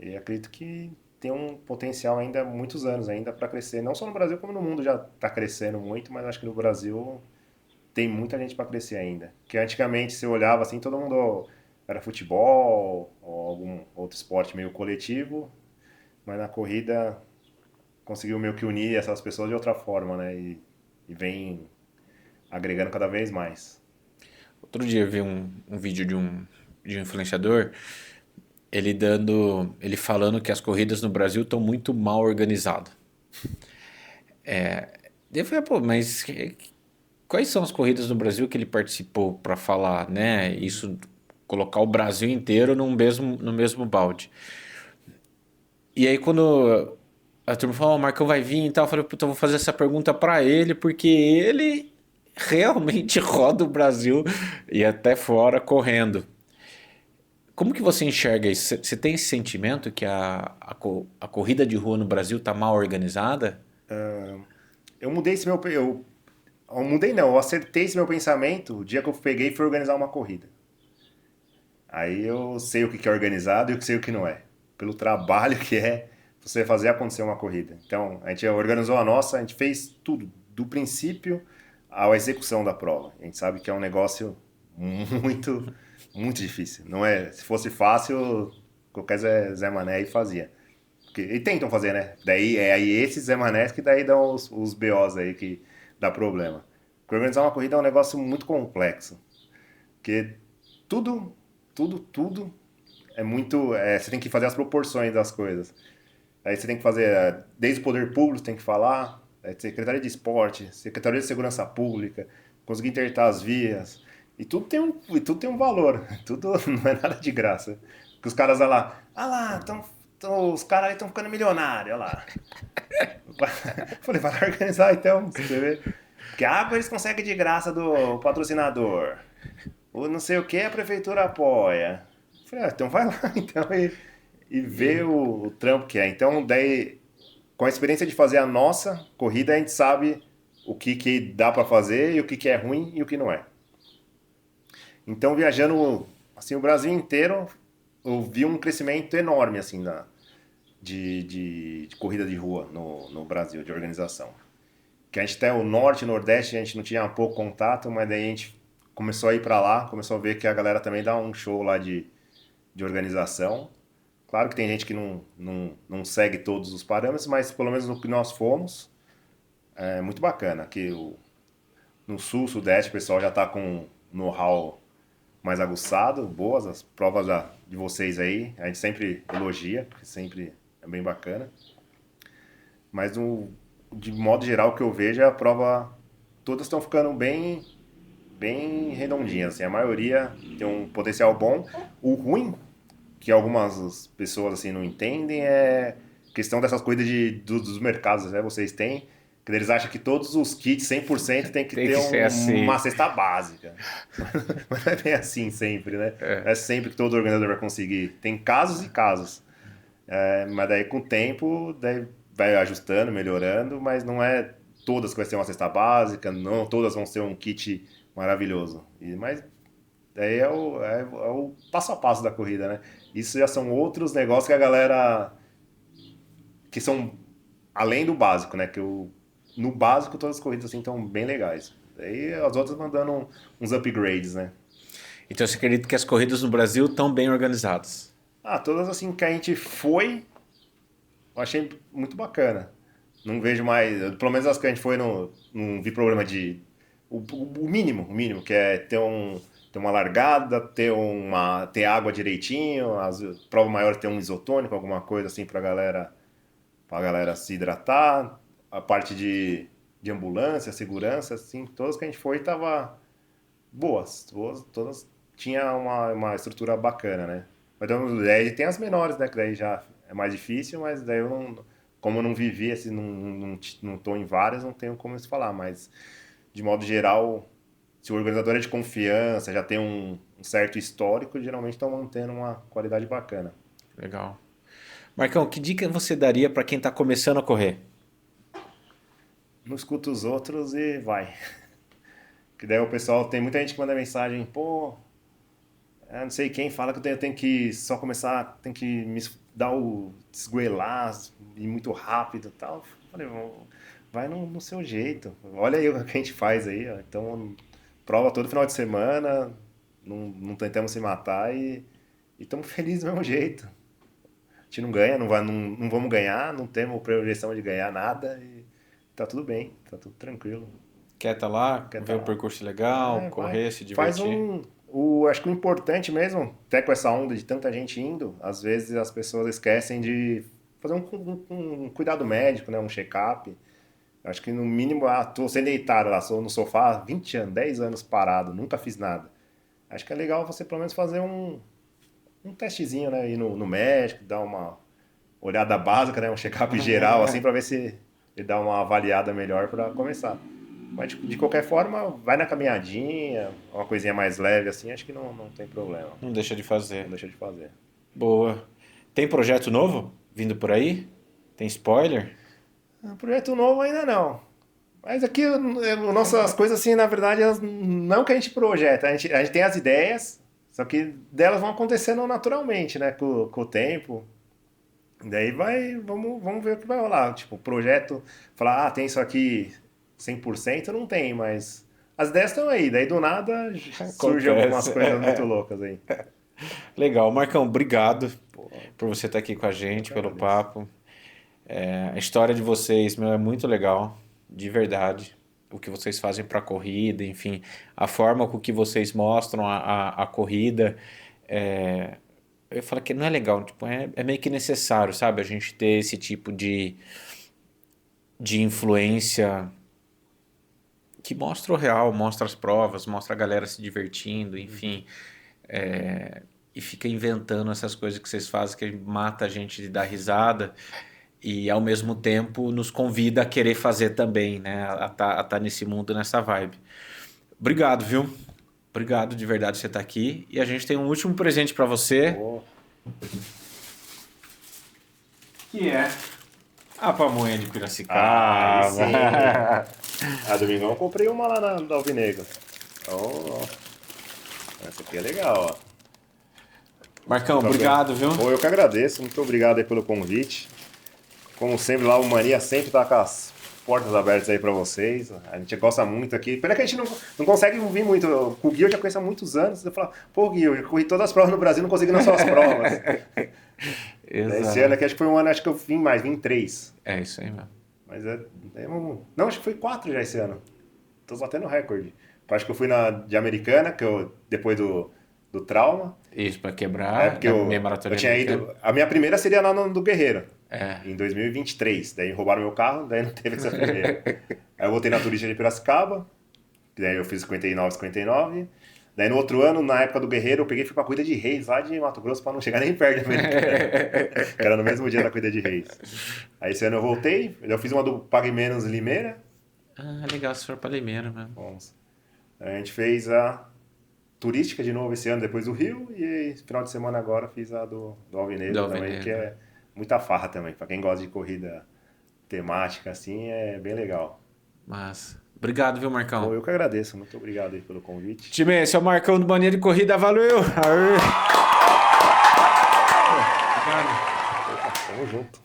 e acredito que tem um potencial ainda, muitos anos ainda para crescer, não só no Brasil como no mundo já está crescendo muito, mas acho que no Brasil tem muita gente para crescer ainda. Que antigamente você olhava assim, todo mundo era futebol ou algum outro esporte meio coletivo, mas na corrida conseguiu meio que unir essas pessoas de outra forma, né? E vem agregando cada vez mais. Outro dia eu vi um vídeo de um influenciador, ele falando que as corridas no Brasil estão muito mal organizadas. Daí eu falei, pô, mas quais são as corridas no Brasil que ele participou para falar, né? Isso, colocar o Brasil inteiro no mesmo balde. E aí quando a turma falou, o Marcão vai vir e tal, eu falei, puta, eu vou fazer essa pergunta para ele, porque ele realmente roda o Brasil e até fora correndo. Como que você enxerga isso? Você tem esse sentimento que a corrida de rua no Brasil está mal organizada? Eu mudei esse meu. Eu mudei não, eu acertei esse meu pensamento o dia que eu peguei e fui organizar uma corrida. Aí eu sei o que é organizado e o que sei o que não é. Pelo trabalho que é você fazer acontecer uma corrida. Então, a gente organizou a nossa, a gente fez tudo, do princípio à execução da prova. A gente sabe que é um negócio muito, muito difícil. Não é, se fosse fácil, qualquer Zé Mané aí fazia. E tentam fazer, né? Daí é aí esses Zé Manés que daí dão os BOs aí que dá problema. Porque organizar uma corrida é um negócio muito complexo. Porque tudo, tudo é muito. Você tem que fazer as proporções das coisas. Aí você tem que fazer, desde o poder público tem que falar, Secretaria de Esporte, Secretaria de Segurança Pública, conseguir interditar as vias. E tudo tem um valor. Tudo não é nada de graça. Porque os caras olha lá, os caras aí estão ficando milionários, olha lá. Falei, vai lá organizar então, você vê. Porque a água eles conseguem de graça do patrocinador. O não sei o que a prefeitura apoia. Falei, então vai lá então e vê o trampo que é. Então, daí, com a experiência de fazer a nossa corrida, a gente sabe o que dá para fazer e o que é ruim e o que não é. Então, viajando assim o Brasil inteiro, eu vi um crescimento enorme assim de corrida de rua no Brasil, de organização. Que a gente até o norte e nordeste a gente não tinha pouco contato, mas daí a gente começou a ir para lá, começou a ver que a galera também dá um show lá de organização. Claro que tem gente que não segue todos os parâmetros, mas pelo menos no que nós fomos, é muito bacana. Que no sul, sudeste, o pessoal já está com know-how mais aguçado, boas as provas de vocês aí. A gente sempre elogia, porque sempre é bem bacana. Mas de modo geral, o que eu vejo é a prova, todas estão ficando bem, bem redondinhas. Assim, a maioria tem um potencial bom. O ruim que algumas pessoas assim não entendem é questão dessas coisas dos mercados, né? Vocês têm, que eles acham que todos os kits 100% tem que Tem ter que ser uma assim. cesta básica. Mas não é bem assim sempre, né? Não é sempre que todo organizador vai conseguir. Tem casos e casos. Mas daí com o tempo daí vai ajustando, melhorando, mas não é todas que vai ser uma cesta básica, não todas vão ser um kit maravilhoso. Mas daí é o passo a passo da corrida, né? Isso já são outros negócios que a galera. Que são além do básico, né? No básico todas as corridas assim estão bem legais. Daí as outras vão dando uns upgrades, né? Então você acredita que as corridas no Brasil estão bem organizadas? Todas assim que a gente foi, eu achei muito bacana. Não vejo mais. Pelo menos as que a gente foi, não vi problema de. O mínimo, que é ter ter uma largada, ter água direitinho, prova maior ter um isotônico, alguma coisa assim pra galera se hidratar, a parte de ambulância, segurança, assim, todas que a gente foi tava boas, todas tinha uma estrutura bacana, né? Mas daí tem as menores, né, que daí já é mais difícil, mas daí como eu não vivi, assim, não tô em várias, não tenho como falar, mas de modo geral, se o organizador é de confiança, já tem um certo histórico, geralmente estão mantendo uma qualidade bacana. Legal. Marcão, que dica você daria para quem está começando a correr? Não escuta os outros e vai. Que daí o pessoal, tem muita gente que manda mensagem, pô, eu não sei quem fala que eu tenho que só começar, tem que me dar o esgoelar, ir muito rápido e tal. Eu falei, vai no seu jeito. Olha aí o que a gente faz aí, ó. Então, prova todo final de semana, não tentamos se matar e estamos felizes do mesmo jeito. A gente não ganha, não vamos ganhar, não temos projeção de ganhar nada e tá tudo bem, tá tudo tranquilo. Quer estar lá, Quer ver tá o lá. percurso legal, correr, se Faz divertir? acho que o importante mesmo, até com essa onda de tanta gente indo, às vezes as pessoas esquecem de fazer um cuidado médico, né? Um check-up. Acho que no mínimo, tô sem deitado lá, sou no sofá há 20 anos, 10 anos parado, nunca fiz nada. Acho que é legal você pelo menos fazer um testezinho, né? Ir no médico, dar uma olhada básica, né? Um check-up geral, assim, para ver se ele dá uma avaliada melhor para começar. Mas de qualquer forma, vai na caminhadinha, uma coisinha mais leve assim, acho que não tem problema. Não deixa de Não fazer. deixa de fazer. Boa. Tem projeto novo vindo por aí? Tem spoiler? Projeto novo ainda não. Mas aqui, nossas coisas assim, na verdade, elas não que a gente projeta, a gente tem as ideias, só que delas vão acontecendo naturalmente, né, com o tempo. Daí vamos ver o que vai rolar. Tipo, projeto, falar, tem isso aqui 100%, não tem, mas as ideias estão aí. Daí do nada surgem algumas Acontece. coisas muito loucas aí. Legal. Marcão, obrigado Pô, por você estar aqui com a eu gente, que pelo agradeço. papo. A história de vocês, meu, é muito legal, de verdade. O que vocês fazem para a corrida, enfim, a forma com que vocês mostram a corrida. é, eu falo que não é legal, tipo, é meio que necessário, sabe? A gente ter esse tipo de influência que mostra o real, mostra as provas, mostra a galera se divertindo, enfim. E fica inventando essas coisas que vocês fazem que mata a gente de dar risada e ao mesmo tempo nos convida a querer fazer também, né? A tá nesse mundo, nessa vibe. Obrigado, viu? Obrigado de verdade por você estar aqui. E a gente tem um último presente para você, Pô, que é a pamonha de aí Piracicaba. sim. Domingão eu comprei uma lá na Alvinegro. Oh, essa aqui é legal, ó. Marcão, Pra ver. obrigado, viu? Pô, eu que agradeço. Muito obrigado aí pelo convite. Como sempre, lá o Mania sempre tá com as portas abertas aí pra vocês. A gente gosta muito aqui. Pena que a gente não consegue vir muito. Com o Gui eu já conheço há muitos anos. Eu falo, pô, Gui, eu já corri todas as provas no Brasil, não consegui nas suas provas. Esse ano Exato. aqui acho que foi um ano, acho que eu vim mais, vim 3. É isso aí mesmo. Mas não, acho que foi 4 já esse ano. Tô batendo recorde. Acho que eu fui na de Americana, depois do trauma. Isso, para É, quebrar porque na meia maratona eu tinha americana. ido. A minha primeira seria lá no do Guerreiro, É. em 2023. Daí roubaram meu carro, daí não teve essa primeira. Aí eu voltei na Turista de Piracicaba, daí eu fiz 59, 59. Daí no outro ano, na época do Guerreiro, eu peguei e fui pra Cuida de Reis, lá de Mato Grosso, pra não chegar nem perto da Americana. Que era no mesmo dia da Cuida de Reis. Aí esse ano eu voltei, eu fiz uma do Pague Menos Limeira. Ah, legal, se for para Limeira mesmo. Bons. Aí a gente fez a turística de novo esse ano, depois do Rio, e final de semana agora fiz a do Alvinegro também, que é muita farra também. Pra quem gosta de corrida temática assim, é bem legal. Mas, obrigado, viu, Pô, Marcão? eu que agradeço, muito obrigado aí pelo convite. Time, esse é o Marcão do Mania de Corrida, valeu! Aê. Obrigado. Opa, tamo junto.